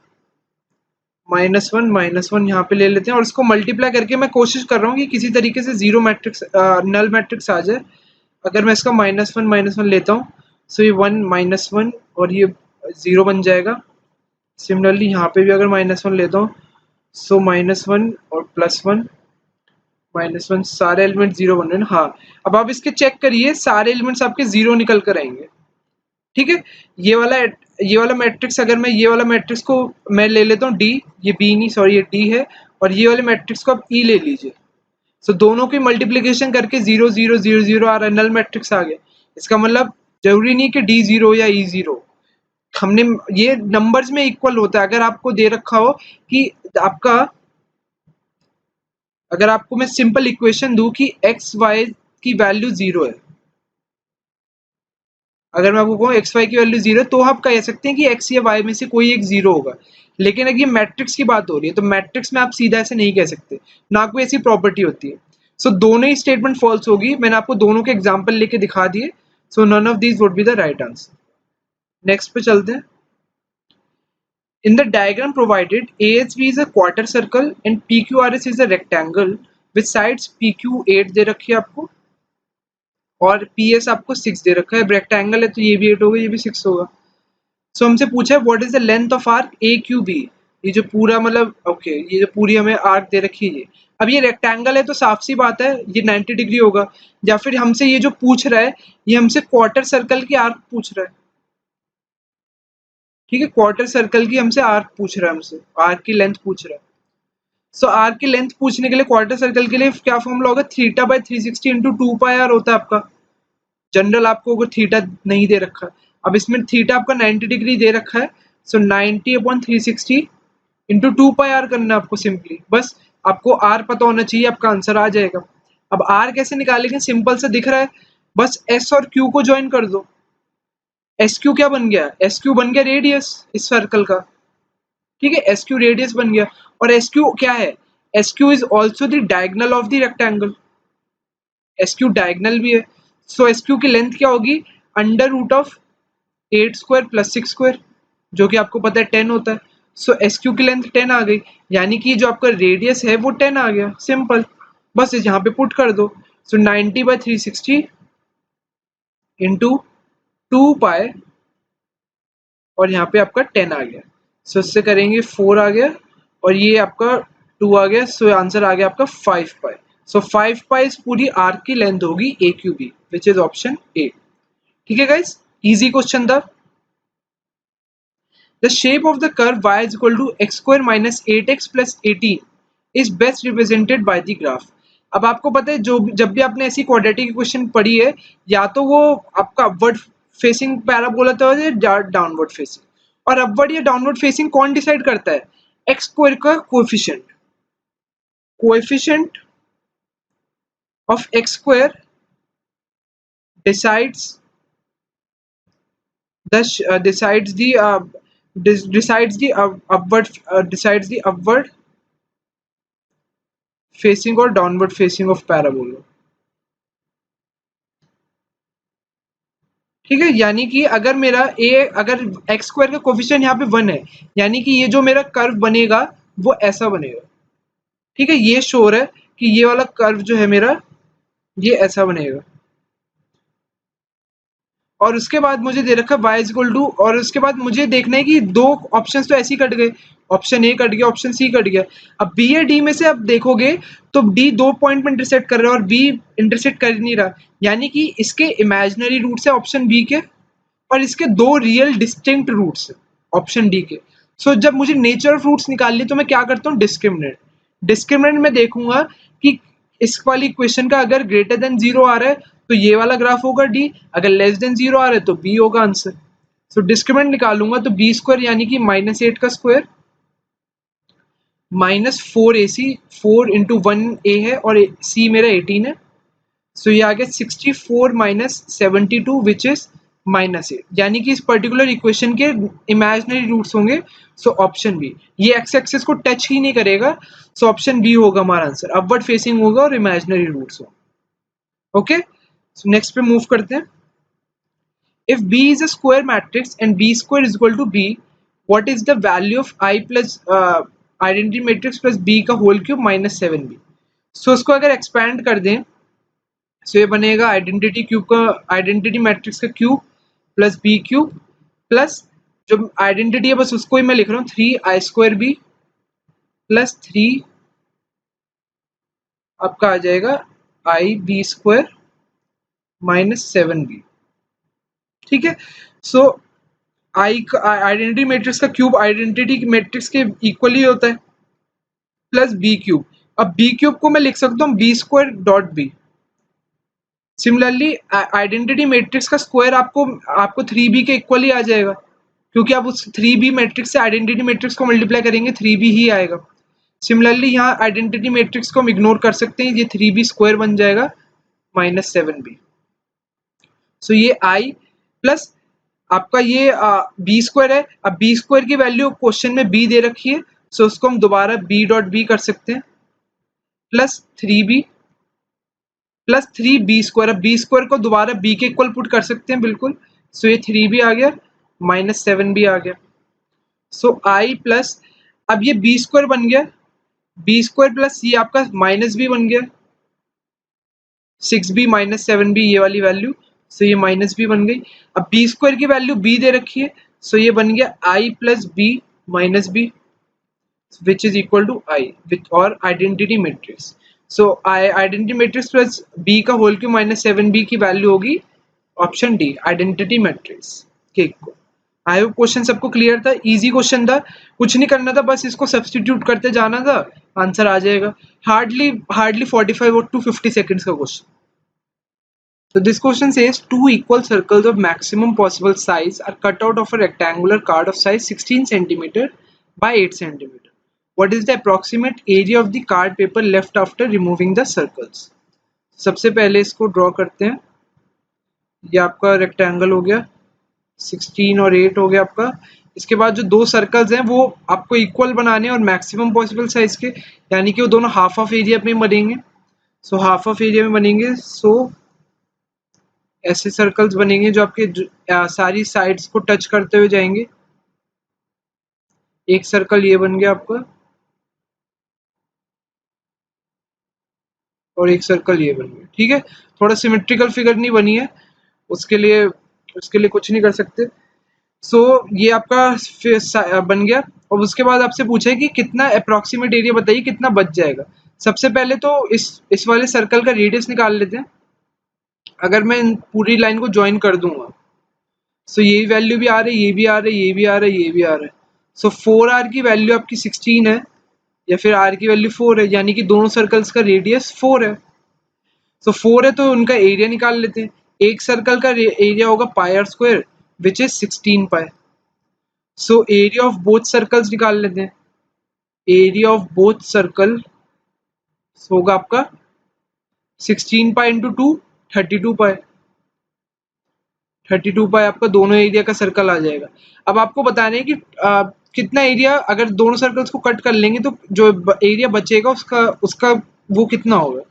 -1 यहाँ पे ले लेते हैं, और इसको मल्टीप्लाई करके मैं कोशिश कर रहा हूँ कि किसी तरीके से जीरो मैट्रिक्स नल मैट्रिक्स आ जाए। अगर मैं इसका -1 लेता हूँ, सो ये 1 -1 और ये 0 बन जाएगा। सिमिलरली यहाँ पे भी अगर -1 लेता हूँ, सो -1 और +1 -1, सारे एलिमेंट 0 बन रहे हैं। हाँ, अब आप इसके चेक करिए, सारे एलिमेंट्स आपके 0 निकल कर आएंगे, ठीक है। ये वाला मैट्रिक्स, अगर मैं ये वाला मैट्रिक्स को मैं ले लेता हूँ डी, ये बी नहीं सॉरी ये डी है, और ये वाले मैट्रिक्स को आप ई ले लीजिए। सो दोनों की मल्टीप्लीकेशन करके 0 0 0 0 आ रहा है, नल मैट्रिक्स आ गया। इसका मतलब जरूरी नहीं कि डी जीरो या ई जीरो, हमने ये नंबर्स में इक्वल होता है। अगर आपको दे रखा हो कि आपका, अगर आपको मैं सिंपल इक्वेशन दूं कि एक्स वाई की वैल्यू जीरो है, अगर मैं आपको कहूँ एक्स वाई की वैल्यू जीरो, तो आप कह सकते हैं कि एक्स या वाई में से कोई एक जीरो होगा। लेकिन अगर ये मैट्रिक्स की बात हो रही है तो मैट्रिक्स में आप सीधा ऐसे नहीं कह सकते, ना कोई ऐसी प्रॉपर्टी होती है। सो दोनों ही स्टेटमेंट फॉल्स होगी। मैंने आपको दोनों के एग्जाम्पल लेके दिखा दिए। So none of these would be the right answer. Next पे चलते हैं। In the diagram provided, ASB is a quarter circle and PQRS is a rectangle with sides PQ 8 दे रखी है आपको और PS आपको 6 दे रखा है। रेक्टेंगल है तो ये भी 8 होगा, ये भी 6 होगा। सो हमसे पूछा है what is the length of arc AQB। ये जो पूरा मतलब ओके, ये जो पूरी हमें आर्क दे रखी है, अब ये रेक्टेंगल है तो साफ सी बात है ये 90 डिग्री होगा। या फिर हमसे ये जो पूछ रहा है, ये हमसे क्वार्टर सर्कल की आर्क पूछ रहा है। ठीक है, क्वार्टर सर्कल की हमसे आर्क पूछ रहा है, हमसे आर्क की लेंथ पूछ रहा है। सो आर्क की लेंथ पूछने के लिए क्वार्टर सर्कल के लिए क्या फॉर्मूला होगा, theta by 360 into 2 pi R होता है आपका। जनरल आपको अगर थीटा नहीं दे रखा, अब इसमें थीटा आपका 90 डिग्री दे रखा है। सो 90 अपॉन 360 इंटू 2 पाई आर करना है आपको सिंपली। बस आपको आर पता होना चाहिए, आपका आंसर आ जाएगा। अब आर कैसे निकालेंगे, सिंपल से दिख रहा है, बस एस और क्यू को ज्वाइन कर दो। एस क्यू क्या बन गया, एस क्यू बन गया रेडियस इस सर्कल का। ठीक है, एस क्यू रेडियस बन गया। और एस क्यू क्या है, S Q is also the diagonal of the rectangle. S Q diagonal भी है। सो एस क्यू की लेंथ क्या होगी, under root of 8 square plus 6 square, जो कि आपको पता है 10 होता है। सो एस क्यू की लेंथ 10 आ गई, यानी कि जो आपका रेडियस है वो 10 आ गया, सिंपल। बस यहाँ पे पुट कर दो। सो 90 बाई 360 इंटू 2 पाई, और यहाँ पे आपका 10 आ गया। सो इससे करेंगे 4 आ गया, और ये आपका 2 आ गया। सो आंसर आ गया आपका 5 पाई। सो 5 पाई पूरी आर्क की लेंथ होगी AQB, which is option A. ठीक है गाइस, इजी क्वेश्चन था। The shape of the curve y is equal to x square minus 8x plus 18 is best represented by the graph। अब आपको पता है जो जब भी आपने ऐसी क्वाड्रेटिक इक्वेशन पढ़ी है, या तो वो आपका अपवर्ड फेसिंग पैराबोला था या डाउनवर्ड फेसिंग। और अपवर्ड या डाउनवर्ड फेसिंग कौन डिसाइड करता है, एक्स स्क्वायर का coefficient. Coefficient of x square decides decides the decides the upward facing और डाउनवर्ड फेसिंग ऑफ पैराबोला। ठीक है, यानी कि अगर मेरा अगर एक्स स्क्वायर का कोफिशिएंट यहाँ पे 1 है, यानी कि ये जो मेरा कर्व बनेगा वो ऐसा बनेगा। ठीक है, ये श्योर है कि ये वाला कर्व जो है मेरा, ये ऐसा बनेगा। और उसके बाद मुझे दे रखा y इज इक्वल टू, और उसके बाद मुझे देखना है कि दो ऑप्शंस तो ऐसे ही कट गए, ऑप्शन ए कट गया, ऑप्शन सी कट गया। अब बी या डी में से आप देखोगे तो डी 2 पॉइंट में इंटरसेक्ट कर रहा है और बी इंटरसेक्ट कर नहीं रहा, यानी कि इसके इमेजिनरी रूट्स है ऑप्शन बी के, और इसके दो रियल डिस्टिंक्ट रूट्स है ऑप्शन डी के। सो जब मुझे नेचर ऑफ रूट्स निकालनी है तो मैं क्या करता हूँ, डिस्क्रिमिनेंट। डिस्क्रिमिनेंट में देखूंगा कि इस वाली इक्वेशन का अगर ग्रेटर देन 0 आ रहा है तो ये वाला ग्राफ होगा डी, अगर लेस देन 0 आ रहा है तो बी होगा आंसर। सो डिस्क्रिमिनेंट निकालूंगा तो बी स्क्वायर यानी कि -8 का स्क्वायर -4AC, 4 इंटू 1A है और C मेरा 18 है। सो ये आ गया 64 माइनस 72 विच इज -8, यानी कि इस पर्टिकुलर इक्वेशन के इमेजिनरी रूट्स होंगे। सो ऑप्शन बी, ये एक्स एक्सिस को टच ही नहीं करेगा। सो ऑप्शन बी होगा हमारा आंसर, अपवर्ड फेसिंग होगा और इमेजिनरी रूट्स होंगे। ओके, सो नेक्स्ट पे मूव करते हैं। If B is a square matrix and B square is equal to B, what is the value of I plus identity matrix plus B का whole cube minus 7B। सो उसको अगर expand कर दें, so ये बनेगा आइडेंटिटी क्यूब का, identity matrix का cube plus B cube plus जो आइडेंटिटी है बस उसको ही मैं लिख रहा हूँ 3I² B प्लस 3 आपका आ जाएगा IB² माइनस 7B। ठीक है, सो आई आइडेंटिटी मैट्रिक्स का क्यूब आइडेंटिटी मैट्रिक्स के इक्वली होता है प्लस बी क्यूब। अब बी क्यूब को मैं लिख सकता हूँ B² dot B. Similarly identity matrix का स्क्वायर आपको 3b के इक्वल ही आ जाएगा, क्योंकि आप उस 3b मैट्रिक्स से आइडेंटिटी मैट्रिक्स को मल्टीप्लाई करेंगे 3b ही आएगा। सिमिलरली यहाँ आइडेंटिटी मैट्रिक्स को हम इग्नोर कर सकते हैं, ये 3b स्क्वायर बन जाएगा -7b। सो ये i प्लस आपका ये बी स्क्वायर है। अब बी स्क्वायर की वैल्यू क्वेश्चन में b दे रखी है, सो उसको हम दोबारा b डॉट b कर सकते हैं, plus 3b plus 3b square. अब बी स्क्वायर को दोबारा b के इक्वल पुट कर सकते हैं बिल्कुल, सो ये 3b आ गया, -7b आ गया। सो i प्लस, अब ये बी स्क्वायर बन गया, बी स्क्वायर प्लस ये आपका -b बन गया, 6b -7b ये वाली वैल्यू, सो ये -b बन गई। अब बी स्क्वायर की वैल्यू b दे रखी है, सो ये बन गया i plus b minus b which is equal to i with और identity matrix. So identity matrix plus b का होल क्यूब -7b की वैल्यू होगी ऑप्शन डी, आइडेंटिटी मैट्रिक्स के इक्वल। आई होप क्वेश्चन सबको clear था, easy question था, कुछ नहीं करना था, बस इसको सब्स्टिट्यूट करते जाना था, आंसर आ जाएगा। हार्डली 45 और टू 50 सेकेंड्स का question. So this question says two equal circles of maximum possible size are cut out of a rectangular card of size 16 cm by 8 cm. What is the approximate area of the card paper left after removing the circles? सबसे पहले इसको draw करते हैं। ये आपका rectangle हो गया, 16 और 8 हो गया आपका। इसके बाद जो दो सर्कल्स हैं वो आपको इक्वल बनाने और मैक्सिमम पॉसिबल साइज के, यानी कि वो दोनों हाफ ऑफ एरिया में बनेंगे। सो हाफ ऑफ एरिया में बनेंगे, सो ऐसे सर्कल्स बनेंगे जो आपके सारी साइड्स को टच करते हुए जाएंगे। एक सर्कल ये बन गया आपका, और एक सर्कल ये बन गया, ठीक है। थोड़ा सिमेट्रिकल फिगर नहीं बनी है, उसके लिए कुछ नहीं कर सकते। सो ये आपका बन गया। और उसके बाद आपसे पूछा है कि कितना अप्रोक्सीमेट एरिया बताइए, कितना बच जाएगा। सबसे पहले तो इस वाले सर्कल का रेडियस निकाल लेते हैं। अगर मैं पूरी लाइन को ज्वाइन कर दूंगा, सो यही वैल्यू भी आ रही है, ये भी आ रही है, ये भी आ रहा है, ये भी आ रहा है। सो 4r की वैल्यू आपकी 16 है, या फिर r की वैल्यू 4 है, यानी कि दोनों सर्कल्स का रेडियस 4 है। सो 4 है तो उनका एरिया निकाल लेते हैं। एक सर्कल का एरिया होगा pi R square which is 16 pi. So area of both circles निकाल लेते हैं। एरिया ऑफ बोथ सर्कल होगा आपका 16 पाई इंटू 2, 32 पाई। 32 पाई आपका दोनों एरिया का सर्कल आ जाएगा। अब आपको बताना है कि कितना एरिया, अगर दोनों सर्कल्स को कट कर लेंगे तो जो एरिया बचेगा उसका वो कितना होगा।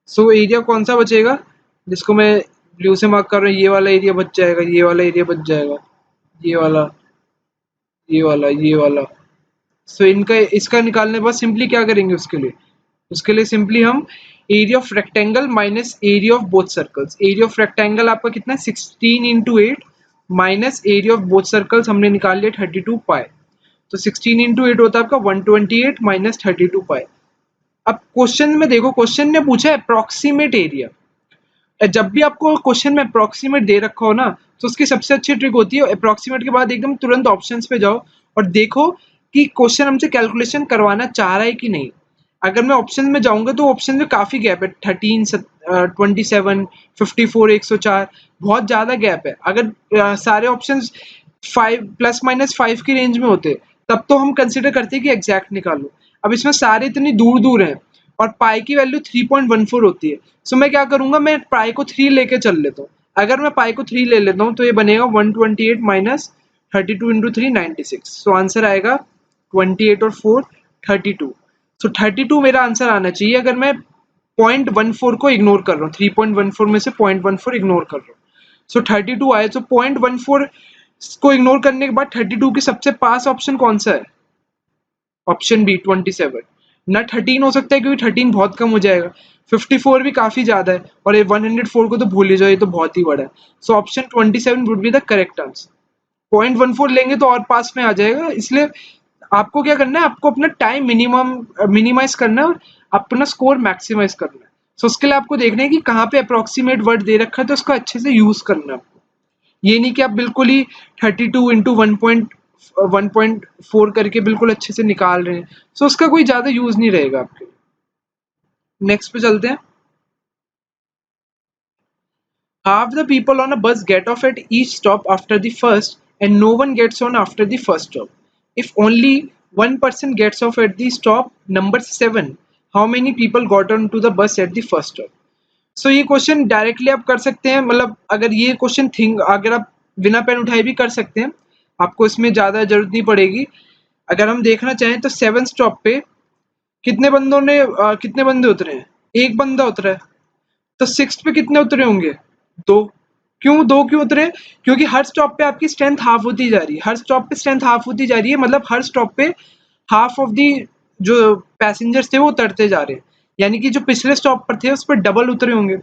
सो एरिया कौन सा बचेगा, जिसको मैं ब्लू से मार्क कर रहा हूँ, ये वाला एरिया बच जाएगा, ये वाला एरिया बच जाएगा, ये वाला, ये वाला, ये वाला। सो इसका निकालने के बाद सिंपली क्या करेंगे, उसके लिए सिंपली हम area of rectangle minus area of both circles. Area of rectangle आपका कितना है 16 into 8 minus area of both circles हमने निकाल लिया 32 पाई। तो 16 इंटू 8 होता है आपका 128 माइनस 32 पाई। अब क्वेश्चन में देखो, क्वेश्चन ने पूछा अप्रोक्सीमेट एरिया। जब भी आपको क्वेश्चन में अप्रोक्सीमेट दे रखा हो ना, तो उसकी सबसे अच्छी ट्रिक होती है अप्रोक्सीमेट के बाद एकदम तुरंत ऑप्शंस पे जाओ और देखो कि क्वेश्चन हमसे कैलकुलेशन करवाना चाह रहा है कि नहीं। अगर मैं ऑप्शन में जाऊंगा तो ऑप्शन में काफी गैप है, 13, 27, 54, 104, बहुत ज्यादा गैप है। अगर सारे ऑप्शन 5 प्लस माइनस 5 की रेंज में होते तब तो हम कंसिडर करते हैं कि एग्जैक्ट निकालो। अब इसमें सारे इतनी दूर दूर हैं और पाई की वैल्यू 3.14 होती है। सो मैं क्या करूंगा, मैं पाई को 3 लेके चल लेता हूँ। अगर मैं पाई को 3 ले लेता हूँ तो ये बनेगा 128 माइनस 32 इंटू 3, 96। सो आंसर आएगा 28 और 4, 32। सो 32 मेरा आंसर आना चाहिए अगर मैं 0.14 को इग्नोर कर रहा हूँ। 3.14 में से 0.14 इग्नोर कर रहा हूँ, सो 32 आए। सो 0.14 को इग्नोर करने के बाद 32 के सबसे पास ऑप्शन कौन सा है, ऑप्शन बी 27। ना 13 हो सकता है क्योंकि 13 बहुत कम हो जाएगा, 54 भी काफी ज्यादा है, और ये 104 को तो भूल ही जाओ, ये तो बहुत ही बड़ा है। So option 27 would be the correct answer. 0.14 लेंगे तो और पास में आ जाएगा, इसलिए आपको क्या करना है, आपको अपना टाइम मिनिमाइज करना है और अपना स्कोर मैक्सिमाइज करना है। सो उसके लिए आपको देखना है कि कहाँ पे अप्रोक्सीमेट वर्ड दे रखा है, तो उसको अच्छे से यूज करना है आपको। ये नहीं कि आप बिल्कुल ही 32 इंटू 1.4 करके बिल्कुल अच्छे से निकाल रहे हैं, सो उसका कोई ज्यादा यूज नहीं रहेगा आपके। नेक्स्ट पे चलते हैं। half the people on a bus get off at each stop after the first and no one gets on after the first stop. If only one person gets off at the stop number 7, how many people got on to the bus at the first stop? सो ये question directly आप कर सकते हैं, मतलब अगर ये question think अगर आप बिना पेन उठाए भी कर सकते हैं, आपको इसमें ज़्यादा जरूरत नहीं पड़ेगी। अगर हम देखना चाहें तो 7 स्टॉप पे कितने बंदों ने कितने बंदे उतरे हैं? एक बंदा उतरा है। तो 6 पे कितने उतरे होंगे? 2। क्यों 2 क्यों उतरे? क्योंकि हर स्टॉप पे आपकी स्ट्रेंथ हाफ होती जा रही है, हर स्टॉप पे स्ट्रेंथ हाफ होती जा रही है, मतलब हर स्टॉप पे हाफ ऑफ दी जो पैसेंजर्स थे वो उतरते जा रहे हैं, यानी कि जो पिछले स्टॉप पर थे उस पर डबल उतरे होंगे।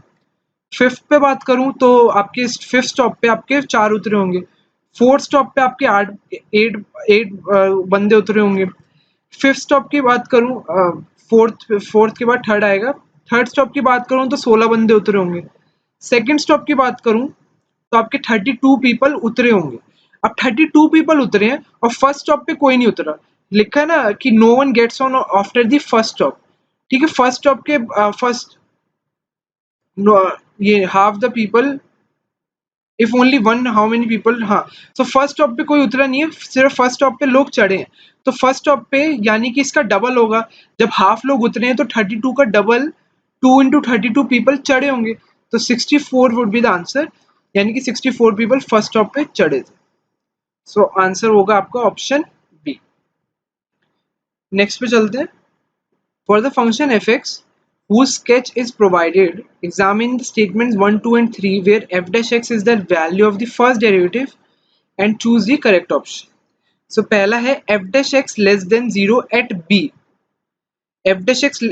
5th पे बात करूं तो आपके 5th स्टॉप पे आपके 4 उतरे होंगे। 4th स्टॉप पे आपके 8 बंदे उतरे होंगे। 5th स्टॉप की बात करूं, 4th के बाद 3rd आएगा। 3rd स्टॉप की बात करूं तो 16 बंदे उतरे होंगे। 2nd स्टॉप की बात करूं तो आपके 32 पीपल उतरे होंगे। अब 32 पीपल उतरे हैं और फर्स्ट स्टॉप पे कोई नहीं उतरा, लिखा है ना कि no one gets on after the first stop. ठीक है, फर्स्ट स्टॉप के फर्स्ट ये half the people if only one how many people, हाँ। सो फर्स्ट स्टॉप पे कोई उतरा नहीं है, सिर्फ फर्स्ट स्टॉप पे लोग चढ़े हैं। तो फर्स्ट स्टॉप पे यानी कि इसका डबल होगा, जब हाफ लोग उतरे हैं तो 32 का डबल 2 इंटू 32 पीपल चढ़े होंगे, तो 64 वुड बी द आंसर, यानी कि 64 पीपल फर्स्ट स्टॉप पे चढ़े थे। सो आंसर होगा आपका ऑप्शन बी। नेक्स्ट पे चलते हैं। For the function F x whose sketch is provided, examine the statements 1, 2 and 3 where f dash x is the value of the first derivative and choose the correct option. So पहला है f dash x less than 0 at b. f dash x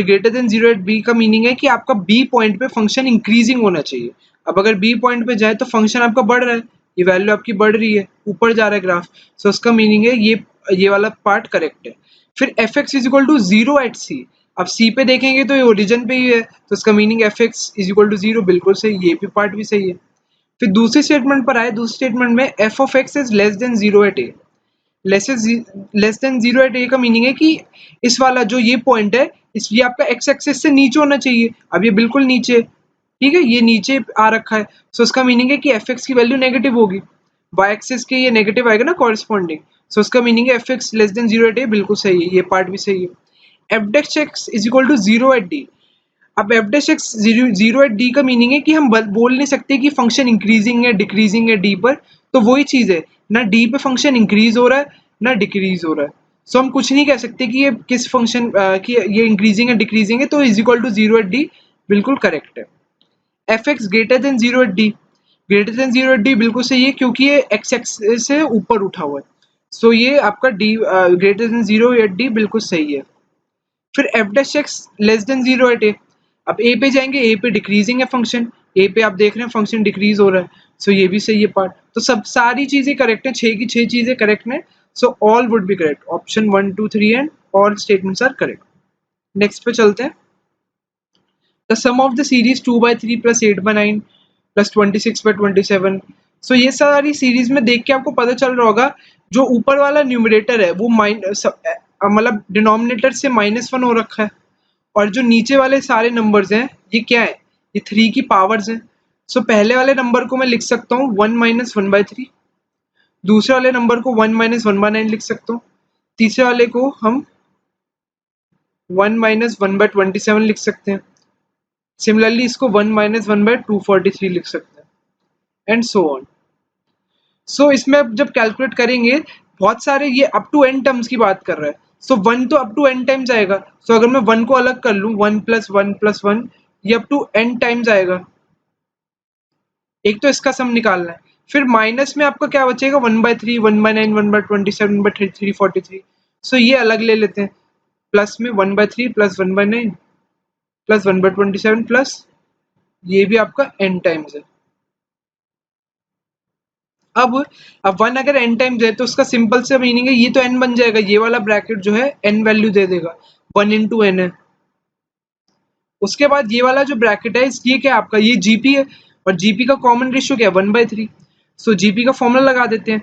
greater than 0 at b का meaning है कि आपका b point पे function increasing होना चाहिए। अब अगर b पॉइंट पे जाए तो फंक्शन आपका बढ़ रहा है, ये वैल्यू आपकी बढ़ रही है, ऊपर जा रहा है ग्राफ, सो उसका मीनिंग है ये वाला पार्ट करेक्ट है। फिर F X is equal to 0 at C, अब सी पे देखेंगे तो ये ओरिजिन पे ही है, तो इसका meaning F X is equal to 0, बिल्कुल सही, ये भी पार्ट भी सही है। फिर दूसरी स्टेटमेंट पर आए, दूसरी स्टेटमेंट में F of X is less than 0 at A. Less than 0 at A का मीनिंग है कि इस वाला जो ये पॉइंट है इस ये आपका एक्स एक्सिस से नीचे होना चाहिए, अब ये बिल्कुल नीचे, ठीक है, ये नीचे आ रखा है, सो इसका मीनिंग है कि एफ एक्स की वैल्यू नेगेटिव होगी, वाई एक्सिस के ये नेगेटिव आएगा ना कॉरेस्पॉन्डिंग, सो उसका मीनिंग है F X less than 0 at A, बिल्कुल सही है, ये पार्ट भी सही है। F dash X is equal to 0 at D. अब F dash X 0 at D का मीनिंग है कि हम बोल नहीं सकते कि फंक्शन इंक्रीजिंग है डिक्रीजिंग है डी पर, तो वही चीज़ है ना, डी पे फंक्शन इंक्रीज हो रहा है ना डिक्रीज हो रहा है, सो हम कुछ नहीं कह सकते कि ये किस फंक्शन कि ये इंक्रीजिंग है डिक्रीजिंग है, तो is equal to 0 at D बिल्कुल करेक्ट है। F X greater than 0 at D, greater than 0 at D बिल्कुल सही है क्योंकि ये एक्स एक्सिस से ऊपर उठा हुआ है, सो ये आपका D greater than 0 at D बिल्कुल सही है। फिर F dash X less than 0 at A, अब ए पे जाएंगे, ए पे डिक्रीजिंग है फंक्शन, ए पे आप देख रहे हैं फंक्शन डिक्रीज हो रहा है, सो ये भी सही है पार्ट, तो सब सारी चीजें करेक्ट हैं, 6 की 6 चीजें करेक्ट हैं, so all would be correct, option 1, 2, 3 and all statements are correct. Next पे चलते हैं। The sum of the series 2/3 plus 8/9 plus 26/27, so ये सारी सीरीज में देख के आपको पता चल रहा होगा जो ऊपर वाला न्यूमरेटर है वो मतलब डिनोमिनेटर से -1 हो रखा है, और जो नीचे वाले सारे नंबर्स हैं ये क्या है, ये 3 की पावर्स हैं। सो पहले वाले नंबर को मैं लिख सकता हूँ 1 - 1/3, दूसरे वाले नंबर को 1 - 1/9 लिख सकता हूँ, तीसरे वाले को हम 1 - 1/27 लिख सकते हैं, सिमिलरली इसको 1 - 1/243 लिख सकते हैं, एंड सो ऑन। सो इसमें अब जब कैलकुलेट करेंगे बहुत सारे, ये अप टू n टर्म्स की बात कर रहा है, सो 1 तो अप टू n टाइम्स आएगा, सो अगर मैं 1 को अलग कर लूँ 1 + 1 + 1, ये अप टू n टाइम्स आएगा, एक तो इसका सम निकालना है। फिर माइनस में आपका क्या बचेगा 1/3 1/9 1/27 1/343, सो ये अलग ले लेते हैं, प्लस में 1/3 + 1/9 + 1/27 प्लस ये भी आपका n टाइम्स है। अब 1 अगर n टाइम्स है तो उसका सिंपल से मीनिंग है ये तो n बन जाएगा, ये वाला ब्रैकेट जो है n वैल्यू दे देगा, 1 × n है। उसके बाद ये वाला जो ब्रैकेट है ये क्या है आपका, ये जीपी है, और जीपी का कॉमन रेशियो क्या है 1/3, सो जीपी का फॉर्मूला लगा देते हैं।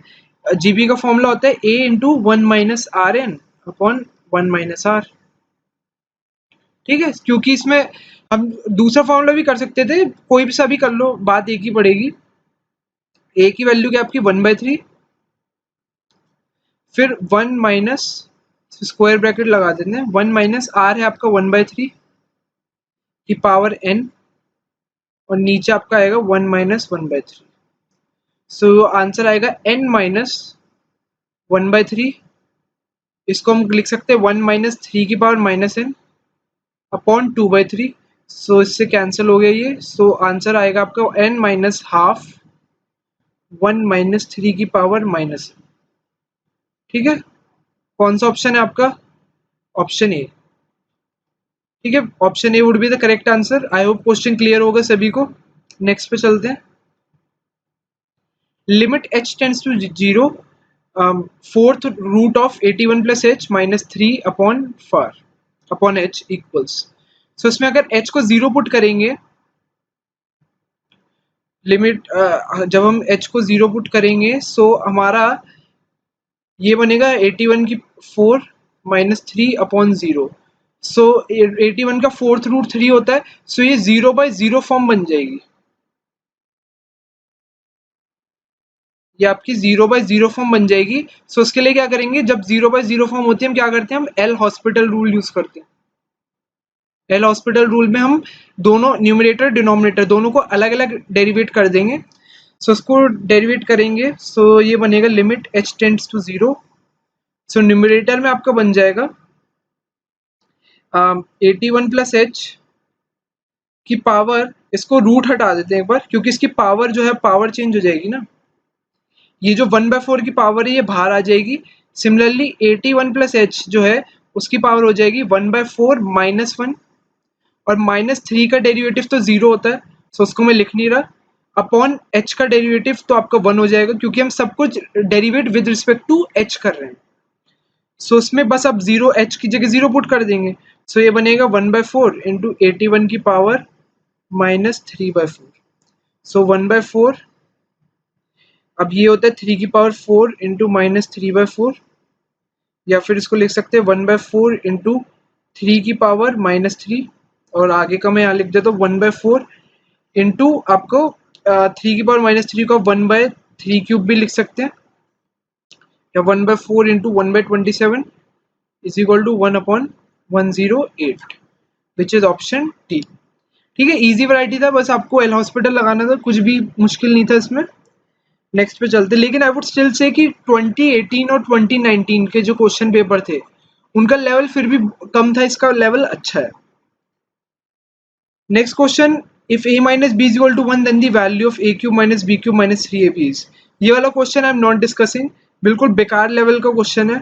जीपी का फॉर्मूला होता है a × 1 - Rn/1 - R, ठीक है, क्योंकि इसमें हम दूसरा फॉर्मूला भी कर सकते थे, कोई भी सा भी कर लो, बात एक ही पड़ेगी। ए की वैल्यू क्या आपकी 1/3, फिर 1 माइनस, स्क्वायर ब्रैकेट लगा देते हैं, 1 माइनस आर है आपका 1/3 की पावर n, और नीचे आपका आएगा 1 माइनस 1/3। सो आंसर आएगा n माइनस 1/3। इसको हम लिख सकते हैं 1 माइनस 3 की पावर माइनस n अपॉन 2/3। सो इससे कैंसिल हो गया ये। सो आंसर आएगा आपका n माइनस हाफ 1 माइनस 3 की पावर माइनस। ठीक है, कौन सा ऑप्शन है आपका? Option A. ठीक है, option A would be the correct answer. I hope question clear होगा सभी को। नेक्स्ट पे चलते हैं। Limit h tends to 0, fourth root of 81 plus h minus 3 upon four upon h equals. So इसमें अगर h को 0 पुट करेंगे, लिमिट जब हम h को 0 पुट करेंगे, सो हमारा ये बनेगा 81 की 4 माइनस 3 अपॉन 0। सो 81 का फोर्थ रूट 3 होता है, सो ये 0/0 फॉर्म बन जाएगी। ये आपकी 0/0 फॉर्म बन जाएगी। सो उसके लिए क्या करेंगे, जब 0/0 फॉर्म होती है हम क्या करते हैं, हम एल हॉस्पिटल रूल यूज करते हैं। एल हॉस्पिटल रूल में हम दोनों न्यूमरेटर डिनोमिनेटर दोनों को अलग अलग डेरिवेट कर देंगे। सो उसको डेरिवेट करेंगे, सो ये बनेगा limit h tends to 0। So numerator में आपका बन जाएगा 81 प्लस h की पावर, इसको रूट हटा देते हैं एक बार, क्योंकि इसकी पावर जो है पावर चेंज हो जाएगी ना। ये जो 1/4 की पावर है ये बाहर आ जाएगी। सिमिलरली 81 प्लस h जो है उसकी पावर हो जाएगी 1/4 माइनस 1, और माइनस 3 का डेरिवेटिव तो 0 होता है, सो उसको मैं लिख नहीं रहा। अपॉन h का डेरिवेटिव तो आपका 1 हो जाएगा, क्योंकि हम सब कुछ derivate with respect to h कर रहे हैं। सो उसमें बस अब 0 h की जगह 0 पुट कर देंगे। सो ये बनेगा 1/4 इंटू 81 की पावर माइनस 3/4। सो 1/4, अब ये होता है 3 की पावर 4 इंटू माइनस 3/4, या फिर इसको लिख सकते हैं 1/4 इंटू 3 की पावर माइनस 3, और आगे का मैं यहाँ लिख देता हूँ 1/4 इंटू आपको 3 की पावर माइनस 3 को 1/3³ भी लिख सकते हैं, या 1/4 into 1/27 is equal to 1/108, which is option T. ठीक है, इजी वैरायटी था, बस आपको एल हॉस्पिटल लगाना था, कुछ भी मुश्किल नहीं था इसमें। नेक्स्ट पे चलते, लेकिन आई वुड स्टिल से कि 2018 और 2019 के जो क्वेश्चन पेपर थे उनका लेवल फिर भी कम था, इसका लेवल अच्छा है। Next question, if a minus B is equal to 1 then the value of a cube minus B cube minus 3ab is. ये वाला question I am not discussing, बिल्कुल बेकार लेवल का क्वेश्चन है,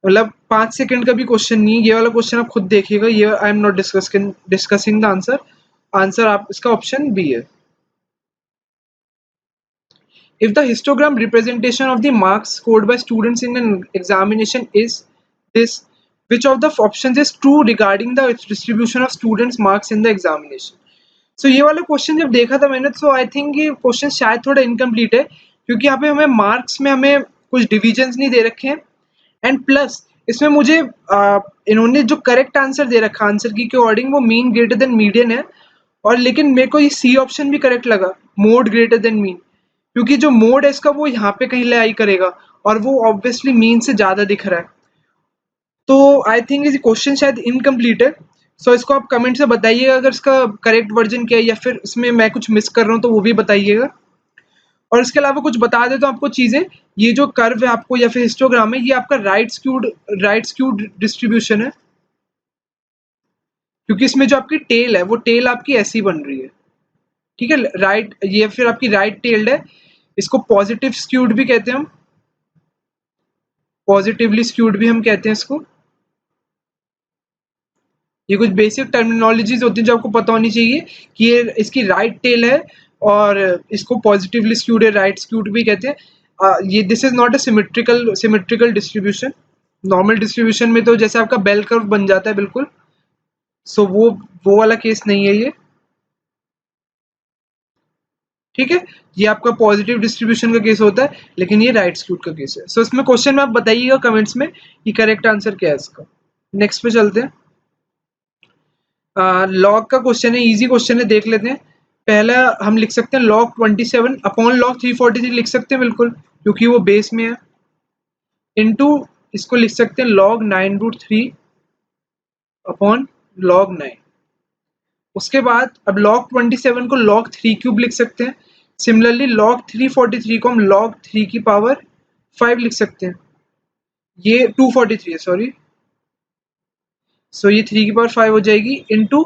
मतलब 5 सेकंड का भी क्वेश्चन नहीं। ये वाला क्वेश्चन आप खुद देखिएगा, ये आई am not discussing the answer. Answer आप इसका ऑप्शन बी है। If the histogram representation of the marks scored by students in an examination is this, which of the options is true regarding the distribution of students' marks in the examination? So ये वाला question जब देखा था मैंने, तो I think ये question शायद थोड़ा इनकम्प्लीट है, क्योंकि यहाँ पे हमें मार्क्स में हमें कुछ डिविजन्स नहीं दे रखे हैं, एंड प्लस इसमें मुझे इन्होंने जो करेक्ट आंसर दे रखा आंसर की अकॉर्डिंग वो मीन ग्रेटर देन मीडियन है, और लेकिन मेरे को ये सी ऑप्शन भी करेक्ट लगा, मोड ग्रेटर देन मीन, क्योंकि जो मोड है इसका वो यहाँ पे कहीं लाई करेगा, और वो ऑब्वियसली मीन से ज्यादा दिख रहा है। तो आई थिंक ये क्वेश्चन शायद इनकम्प्लीट है। सो इसको आप कमेंट से बताइएगा अगर इसका करेक्ट वर्जन क्या है, या फिर इसमें मैं कुछ मिस कर रहा हूँ तो वो भी बताइएगा। और इसके अलावा कुछ बता देता हूँ आपको चीजें, ये जो कर्व है आपको या फिर हिस्टोग्राम है, ये आपका राइट स्क्यूड डिस्ट्रीब्यूशन है, क्योंकि इसमें जो आपकी टेल है वो टेल आपकी ऐसी बन रही है। ठीक है, राइट, ये फिर आपकी राइट टेल्ड है, इसको पॉजिटिव स्क्यूड भी कहते हैं हम, पॉजिटिवली स्क्यूड भी हम कहते हैं इसको। ये कुछ बेसिक टर्मिनोलॉजीज होती है जो आपको पता होनी चाहिए, कि ये इसकी राइट टेल है और इसको पॉजिटिवली स्क्यूड है, राइट स्क्यूड भी कहते हैं। ये this is not a symmetrical distribution. Normal distribution में तो जैसे आपका बेल कर्व बन जाता है बिल्कुल, सो वो वाला केस नहीं है ये। ठीक है, ये आपका पॉजिटिव डिस्ट्रीब्यूशन का केस होता है, लेकिन ये राइट स्क्यूड का केस है। सो इसमें क्वेश्चन में आप बताइएगा कमेंट्स में कि करेक्ट आंसर क्या है इसका। नेक्स्ट पे चलते हैं। लॉग का क्वेश्चन है, इजी क्वेश्चन है, देख लेते हैं। पहला हम लिख सकते हैं log 27 अपॉन log 343 लिख सकते हैं बिल्कुल, क्योंकि वो बेस में है, इनटू इसको लिख सकते हैं log 9√3 अपॉन log 9। उसके बाद अब log 27 को log 3 क्यूब लिख सकते हैं। सिमिलरली log 343 को हम log 3 की पावर 5 लिख सकते हैं। ये 243 है, सॉरी। सो ये 3 की पावर 5 हो जाएगी, इनटू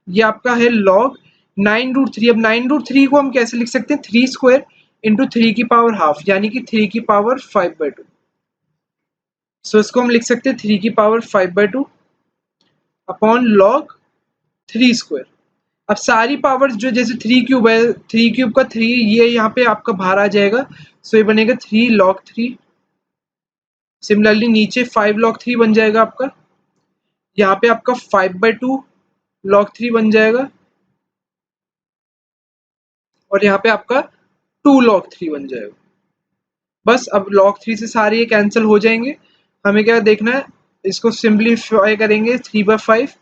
ये आपका है log 9√3। अब 9√3 को हम कैसे लिख सकते हैं, 3 स्क्वायर इंटू 3 की पावर हाफ, यानी कि 3 की पावर 5/2। सो इसको हम लिख सकते हैं 3 की पावर 5/2 अपॉन log 3 स्क्वायर। अब सारी पावर्स जो, जैसे 3 क्यूब है, 3 क्यूब का 3 ये यहाँ पे आपका बाहर आ जाएगा, सो ये बनेगा 3 log 3। सिमिलरली नीचे 5 log 3 बन जाएगा आपका, यहाँ पे आपका 5/2 log 3 बन जाएगा, और यहाँ पे आपका 2 log 3 बन जाएगा। बस अब log 3 से सारे ये कैंसिल हो जाएंगे। हमें क्या देखना है, इसको सिंप्लीफाई करेंगे, 3/5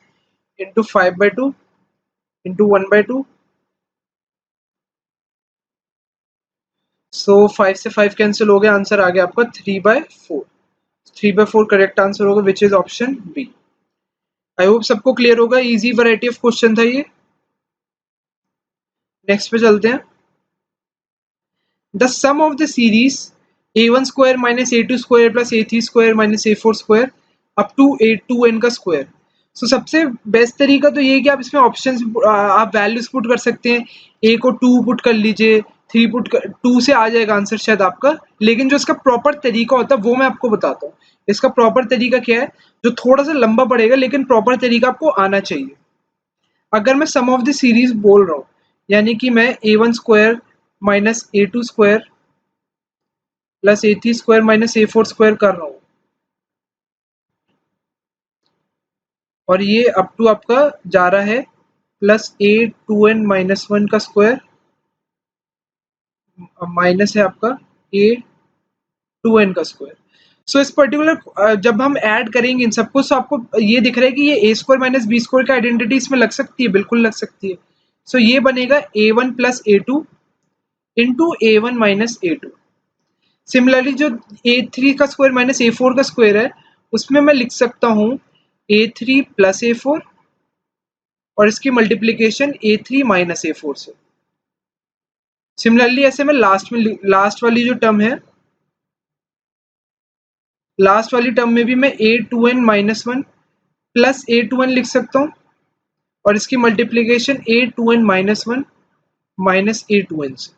इंटू 5/2 इंटू 1/2। सो 5 से 5 कैंसिल हो गया, आंसर आ गया आपका 3/4। 3/4 करेक्ट आंसर होगा, which is option B. I hope सबको क्लियर होगा, इजी वैरायटी ऑफ क्वेश्चन था ये। नेक्स्ट पे चलते हैं। The sum of the series a1 square minus a2 square plus a3 square minus a4 square up to a2n का square. सो सबसे best तरीका तो ये है कि आप इसमें ऑप्शंस, आप वैल्यूज पुट कर सकते हैं। a को 2 पुट कर लीजिए, 3 पुट कर, 2 से आ जाएगा आंसर शायद आपका। लेकिन जो इसका प्रॉपर तरीका होता है वो मैं आपको बताता हूँ। इसका प्रॉपर तरीका क्या है, जो थोड़ा सा लंबा पड़ेगा, लेकिन प्रॉपर तरीका आपको आना चाहिए। अगर मैं सम ऑफ द सीरीज बोल रहा हूँ, यानी कि मैं a1 square minus a2 square plus a3 square minus a4 square कर रहा हूँ, और ये अप टू आपका जा रहा है प्लस a2n माइनस 1 का स्क्वायर माइनस है आपका a2n का स्क्वायर। सो इस पर्टिकुलर जब हम ऐड करेंगे इन सबको, तो आपको ये दिख रहा है कि ये a square minus B square का आइडेंटिटी इसमें लग सकती है, बिल्कुल लग सकती है। सो ये बनेगा a1 plus a2 into a1 minus a2। Similarly जो a3 का स्क्वायर माइनस a4 का स्क्वायर है, उसमें मैं लिख सकता हूँ a3 प्लस a4 और इसकी मल्टीप्लीकेशन a3 माइनस a4 से। सिमिलरली ऐसे में लास्ट वाली जो टर्म है, लास्ट वाली टर्म में भी मैं a2n माइनस 1 प्लस a2n लिख सकता हूँ, और इसकी multiplication a2n minus 1 minus a2n से।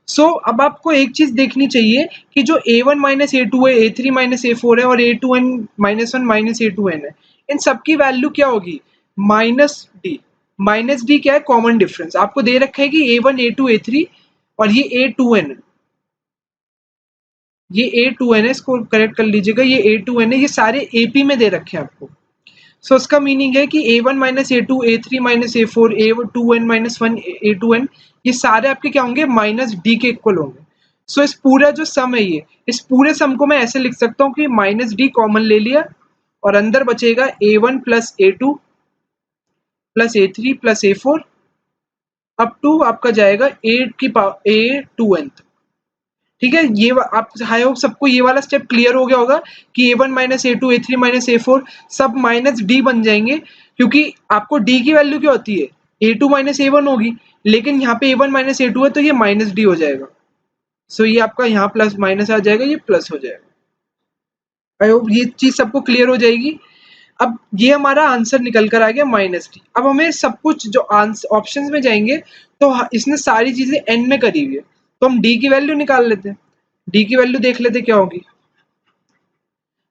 सो अब आपको एक चीज देखनी चाहिए कि जो a1 माइनस a2 है, a3 माइनस a4 है, और a2n माइनस 1 माइनस a2n है, इन सबकी वैल्यू क्या होगी, माइनस डी। माइनस डी क्या है, कॉमन डिफरेंस। आपको दे रखा है कि a1 a2 a3 और ये a2n है, ये a2n है, इसको करेक्ट कर लीजिएगा, ये a2n है, ये सारे AP में दे रखे हैं आपको। सो उसका मीनिंग है कि a1 minus a2 a3 minus a4 a2n minus 1 a2n, ये सारे आपके क्या होंगे, माइनस डी के इक्वल होंगे। सो इस पूरा जो सम है, ये इस पूरे सम को मैं ऐसे लिख सकता हूँ कि माइनस डी कॉमन ले लिया, और अंदर बचेगा a1 plus a2 plus a3 plus a4 up to आपका जाएगा a2n। ठीक है, ये आप आई होप सबको ये वाला स्टेप क्लियर हो गया होगा कि a1 minus a2 a3 minus a4 सब माइनस d बन जाएंगे, क्योंकि आपको d की वैल्यू क्या होती है, a2 माइनस a1 होगी, लेकिन यहाँ पे a1 माइनस a2 है तो ये माइनस d हो जाएगा। सो ये आपका यहाँ प्लस माइनस आ जाएगा, ये प्लस हो जाएगा। आई होप ये चीज सबको क्लियर हो जाएगी। अब ये हमारा आंसर निकल कर आ गया माइनस डी। अब हमें सब कुछ जो ऑप्शंस में जाएंगे, तो इसने सारी चीजें n में करी हुई है, तो हम d की वैल्यू निकाल लेते हैं। d की वैल्यू देख लेते क्या होगी।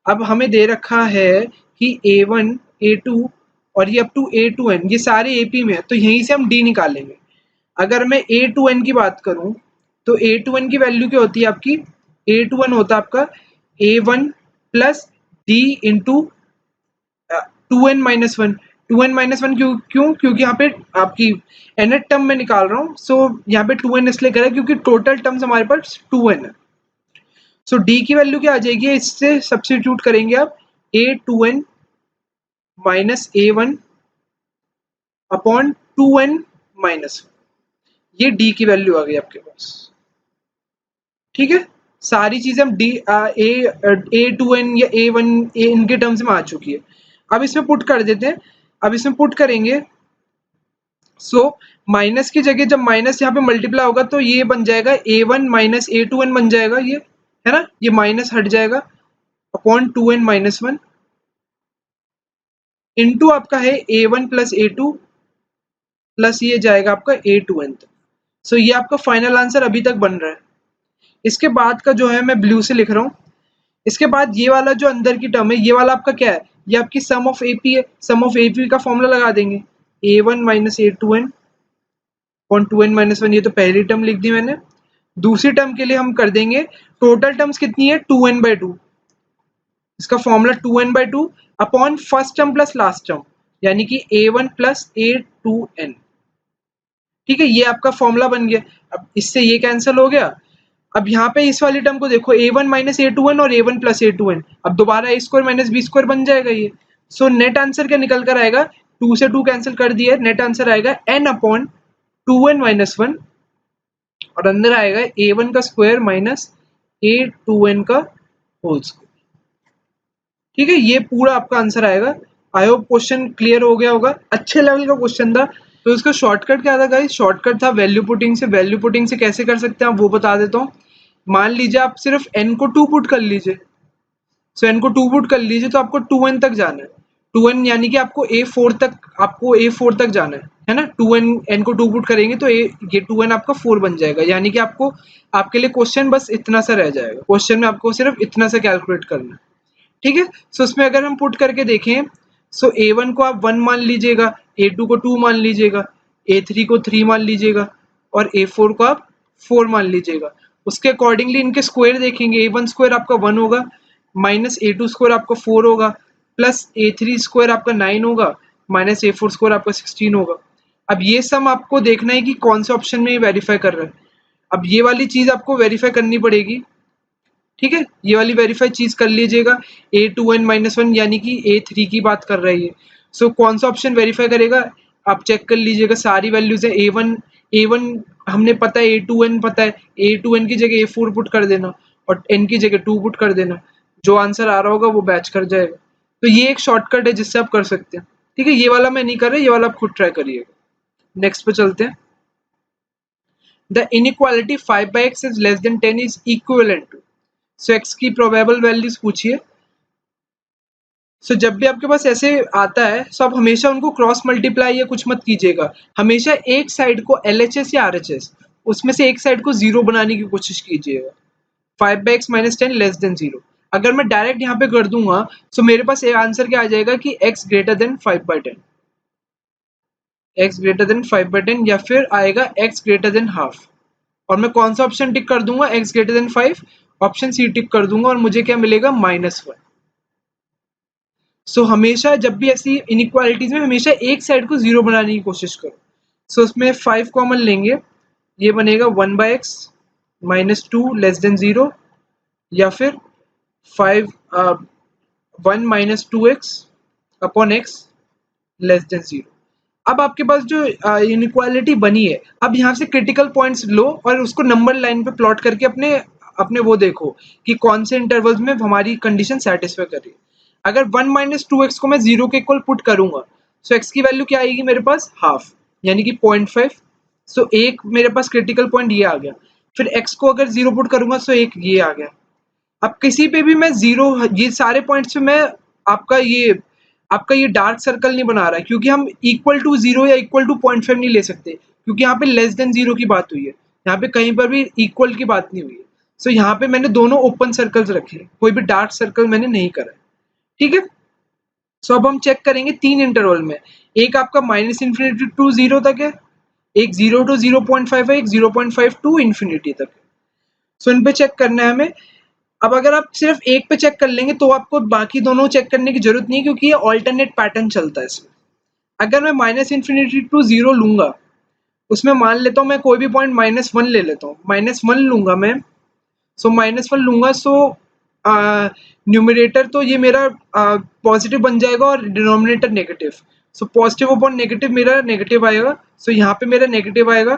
अब हमें दे रखा है कि a1 a2 और ये अप टू a2n, ये सारे AP में है, तो यहीं से हम d निकालेंगे। अगर मैं a2n की बात करूं, तो a2n की वैल्यू क्या होती है आपकी, a2n होता है आपका a1 plus d into 2n minus 1। 2n minus 1 क्यों, क्योंकि यहाँ पे आपकी nth टर्म में निकाल रहा हूँ, सो यहाँ पे 2n इसलिए करा क्योंकि टोटल टर्म्स हमारे पास 2n है। सो d की वैल्यू क्या आ जाएगी, इससे सब्स्टिट्यूट करेंगे आप a2n minus a1 upon 2n minus 1। ये d की वैल्यू आ गई आपके पास। ठीक है, सारी चीजें हम डी ए टू एन या ए वन ए इनके टर्म्स में आ चुकी है। अब इसमें पुट कर देते हैं। अब इसमें पुट करेंगे, सो माइनस की जगह जब माइनस यहाँ पे मल्टीप्लाई होगा तो ये बन जाएगा A one minus A two N बन जाएगा, ये है ना, ये माइनस हट जाएगा अपॉन 2n माइनस 1 इंटू आपका है ए वन प्लस ए टू प्लस ये जाएगा आपका ए टू एन तक। सो ये आपका फाइनल आंसर अभी तक बन रहा है। इसके बाद का जो है मैं ब्लू से लिख रहा हूँ। इसके बाद ये वाला जो अंदर की टर्म है, ये वाला आपका क्या है, ये आपकी सम ऑफ एपी है। सम ऑफ एपी का फॉर्मूला लगा देंगे, A one minus A two N upon 2n minus 1। ये तो पहली टर्म लिख दी मैंने। दूसरी टर्म के लिए हम कर देंगे, टोटल टर्म्स कितनी है 2n बाई 2, इसका formula 2n by 2 upon first term plus last term, यानी कि a1 प्लस a2n। ठीक है, ये आपका फॉर्मूला बन गया। अब इससे ये कैंसिल हो गया। अब यहाँ पे इस वाली टर्म को देखो, a1 माइनस a2n और a1 प्लस a2n, अब दोबारा a square minus b square बन जाएगा ये। सो नेट आंसर क्या निकल कर आएगा, 2 से 2 कैंसिल कर दिया, नेट आंसर आएगा n अपॉन 2n माइनस 1 और अंदर आएगा a1 का स्क्वायर माइनस a2n का होल स्क्वायर। ठीक है, ये पूरा आपका आंसर आएगा। आई होप क्वेश्चन क्लियर हो गया होगा, अच्छे लेवल का क्वेश्चन था। तो इसका शॉर्टकट क्या था गाइस, शॉर्टकट था वैल्यू पुटिंग से। वैल्यू पुटिंग से कैसे कर सकते हैं आप वो बता देता हूँ। मान लीजिए आप सिर्फ n को 2 पुट कर लीजिए, सो n को 2 पुट कर लीजिए तो आपको 2n तक जाना है। 2n यानी कि आपको a4 तक, आपको a4 तक जाना है ना। 2n n को 2 पुट करेंगे तो ये 2n आपका 4 बन जाएगा, यानी कि आपको, आपके लिए क्वेश्चन बस इतना सा रह जाएगा। क्वेश्चन में आपको सिर्फ इतना सा कैलकुलेट करना है। ठीक है, सो उसमें अगर हम पुट करके देखें, सो a1 को आप 1 मान लीजिएगा, a2 को 2 मान लीजिएगा, a3 को 3 मान लीजिएगा और a4 को आप 4 मान लीजिएगा। उसके अकॉर्डिंगली इनके स्क्वायर देखेंगे, a1 स्क्वायर आपका 1 होगा, माइनस a2 स्क्वायर आपका 4 होगा, प्लस a3 स्क्वायर आपका 9 होगा, माइनस a4 स्क्वायर आपका 16 होगा। अब ये सम आपको देखना है कि कौन से ऑप्शन में ये वेरीफाई कर रहा है। अब ये वाली चीज आपको वेरीफाई करनी पड़ेगी। ठीक है, ये वाली वेरीफाई चीज कर लीजिएगा, a2n माइनस 1 यानी कि a3 की बात कर रही है। सो कौन सा ऑप्शन वेरीफाई करेगा आप चेक कर लीजिएगा। सारी वैल्यूज है, a1 हमने पता है, a2n पता है, a2n की जगह a4 पुट कर देना और n की जगह 2 पुट कर देना, जो आंसर आ रहा होगा वो बैच कर जाएगा। तो ये एक शॉर्टकट है जिससे आप कर सकते हैं। ठीक है, ये वाला मैं नहीं कर रहा, ये वाला आप खुद ट्राई करिएगा। नेक्स्ट पे चलते हैं। The inequality 5/x is less than 10 is equivalent to, so x की प्रोबेबल वैल्यूज पूछिए। सो जब भी आपके पास ऐसे आता है, सो आप हमेशा उनको क्रॉस मल्टीप्लाई या कुछ मत कीजिएगा। हमेशा एक साइड को LHS या RHS, उसमें से एक साइड को 0 बनाने की कोशिश कीजिएगा। 5/x माइनस 10 लेस देन 0, अगर मैं डायरेक्ट यहाँ पे कर दूंगा सो मेरे पास आंसर क्या आ जाएगा कि x greater then 5/10, x greater then 5/10, या फिर आएगा x ग्रेटर देन हाफ। और मैं कौन सा ऑप्शन टिक कर दूंगा, x greater than 5, option C tick कर दूंगा और मुझे क्या मिलेगा, -1। सो हमेशा जब भी ऐसी इनइक्वालिटीज में हमेशा एक साइड को 0 बनाने की कोशिश करो। सो उसमें 5 कॉमन लेंगे, ये बनेगा 1/x माइनस 2 लेस देन 0, या फिर 1 minus 2x upon x less than 0। अब आपके पास जो इनइक्वालिटी बनी है, अब यहाँ से क्रिटिकल पॉइंट्स लो और उसको नंबर लाइन पे प्लॉट करके अपने अपने वो देखो कि कौन से इंटरवल्स में हमारी कंडीशन सेटिस्फाई कर रही है। अगर 1 माइनस 2x को मैं 0 के इक्वल पुट करूंगा, सो x की वैल्यू क्या आएगी मेरे पास, हाफ, यानी कि 0.5। सो एक मेरे पास क्रिटिकल पॉइंट ये आ गया। फिर x को अगर 0 पुट करूंगा सो एक ये आ गया। अब किसी पे भी मैं 0, ये सारे पॉइंट्स पे मैं आपका ये डार्क सर्कल नहीं बना रहा है, क्योंकि हम इक्वल टू 0 या इक्वल टू 0.5 नहीं ले सकते, क्योंकि यहाँ पे लेस देन 0 की बात हुई है, यहाँ पे कहीं पर भी इक्वल की बात नहीं हुई है। सो यहाँ पे मैंने दोनों ओपन सर्कल्स रखे हैं, कोई भी डार्क सर्कल मैंने नहीं करा। ठीक है, सो अब हम चेक करेंगे 3 इंटरवल में। एक आपका -∞ टू 0 तक है, एक 0 टू 0.5 है, एक 0.5 टू इंफिनिटी तक है। सो इन पे चेक करना है हमें। अब अगर आप सिर्फ एक पे चेक कर लेंगे तो आपको बाकी दोनों चेक करने की जरूरत नहीं है, क्योंकि ये ऑल्टरनेट पैटर्न चलता है इसमें। अगर मैं -∞ टू 0 लूंगा, उसमें मान लेता हूँ मैं कोई भी पॉइंट -1 ले लेता हूँ, -1 लूंगा मैं। सो -1 लूंगा, सो न्यूमरेटर तो ये मेरा पॉजिटिव बन जाएगा और denominator negative. So positive upon negative मेरा नेगेटिव आएगा, सो यहाँ पे मेरा नेगेटिव आएगा।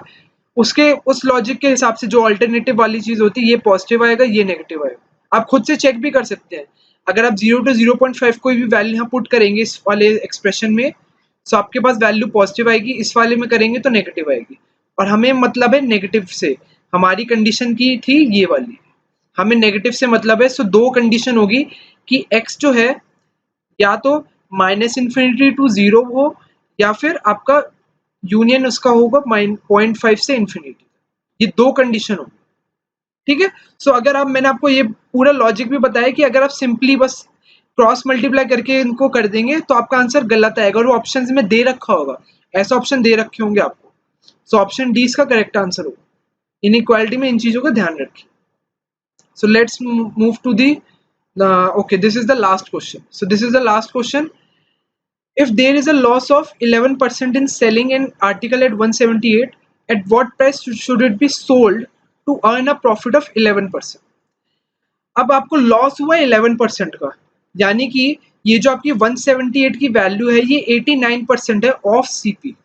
उसके उस लॉजिक के हिसाब से जो अल्टरनेटिव वाली चीज होती है, ये पॉजिटिव आएगा, ये नेगेटिव आएगा। आप खुद से चेक भी कर सकते हैं। अगर आप 0 to 0.5 कोई भी वैल्यू यहाँ पुट करेंगे इस वाले एक्सप्रेशन में, तो आपके पास वैल्यू पॉजिटिव आएगी, इस वाले में करेंगे तो नेगेटिव आएगी। और हमें मतलब है नेगेटिव से, हमारी कंडीशन की थी ये वाली, हमें नेगेटिव से मतलब है। सो दो कंडीशन होगी कि x जो है या तो -∞ to 0 हो, या फिर आपका यूनियन उसका होगा 0.5 से इन्फिनिटी। ये दो कंडीशन होगी, ठीक है। सो अगर आप, मैंने आपको ये पूरा लॉजिक भी बताया कि अगर आप सिंपली बस क्रॉस मल्टीप्लाई करके इनको कर देंगे तो आपका आंसर गलत आएगा, और वो ऑप्शन में दे रखा होगा, ऐसा ऑप्शन दे रखे होंगे आपको। सो ऑप्शन डी इसका करेक्ट आंसर होगा। इनइक्वालिटी में इन चीजों का ध्यान रखिए। So let's move to the okay, this is the last question. So this is the last question. If there is a loss of 11% in selling an article at 178, at what price should it be sold to earn a profit of 11%? अब आपको loss हुआ 11% का, यानी कि ये जो आपकी 178 की वैल्यू है ये 89% है ऑफ सीपी।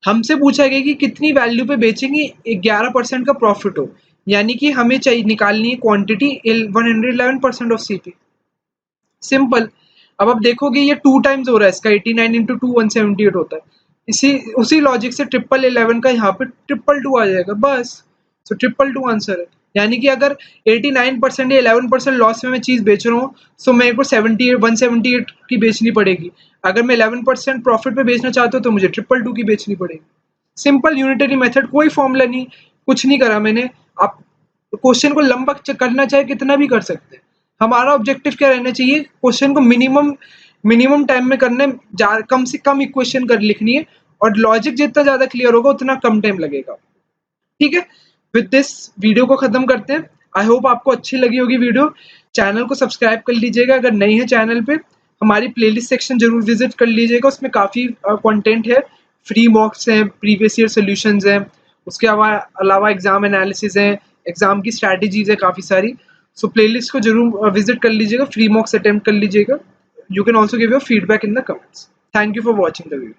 हमसे पूछा गया कि कितनी वैल्यू पे बेचेंगे 11% का प्रॉफिट हो, यानी कि हमें चाहिए निकालनी है क्वांटिटी 111% ऑफ सीपी। सिंपल। अब आप देखोगे ये 2 टाइम्स हो रहा है, इसका 89 इंटू 2 178 होता है। इसी उसी लॉजिक से 1111 का यहाँ पे 222 आ जाएगा बस। सो 222 आंसर है। यानी कि अगर 89% या 11% लॉस में मैं चीज बेच रहा हूँ, सो मेरे को 178 की बेचनी पड़ेगी। अगर मैं 11% प्रॉफिट पे बेचना चाहता हूँ तो मुझे 222 की बेचनी पड़ेगी। सिंपल यूनिटरी मेथड, कोई फॉर्मूला नहीं, कुछ नहीं करा मैंने। आप क्वेश्चन को लंबा करना चाहे कितना भी कर सकते हैं। हमारा ऑब्जेक्टिव क्या रहना चाहिए, क्वेश्चन को मिनिमम टाइम में करने, कम से कम इक्वेशन कर लिखनी है, और लॉजिक जितना ज्यादा क्लियर होगा उतना कम टाइम लगेगा। ठीक है, विद दिस वीडियो को खत्म करते हैं। आई होप आपको अच्छी लगी होगी वीडियो। चैनल को सब्सक्राइब कर लीजिएगा अगर नहीं है चैनल पे। हमारी प्लेलिस्ट सेक्शन जरूर विजिट कर लीजिएगा, उसमें काफ़ी कंटेंट है। फ्री मॉक्स हैं, प्रीवियस ईयर सॉल्यूशंस हैं, उसके अलावा एग्जाम एनालिसिस है, एग्जाम की स्ट्रैटेजीज है काफ़ी सारी। सो प्लेलिस्ट को जरूर विजिट कर लीजिएगा, फ्री मॉक्स अटेम्प्ट कर लीजिएगा। You can also give your feedback in the comments. Thank you for watching the video.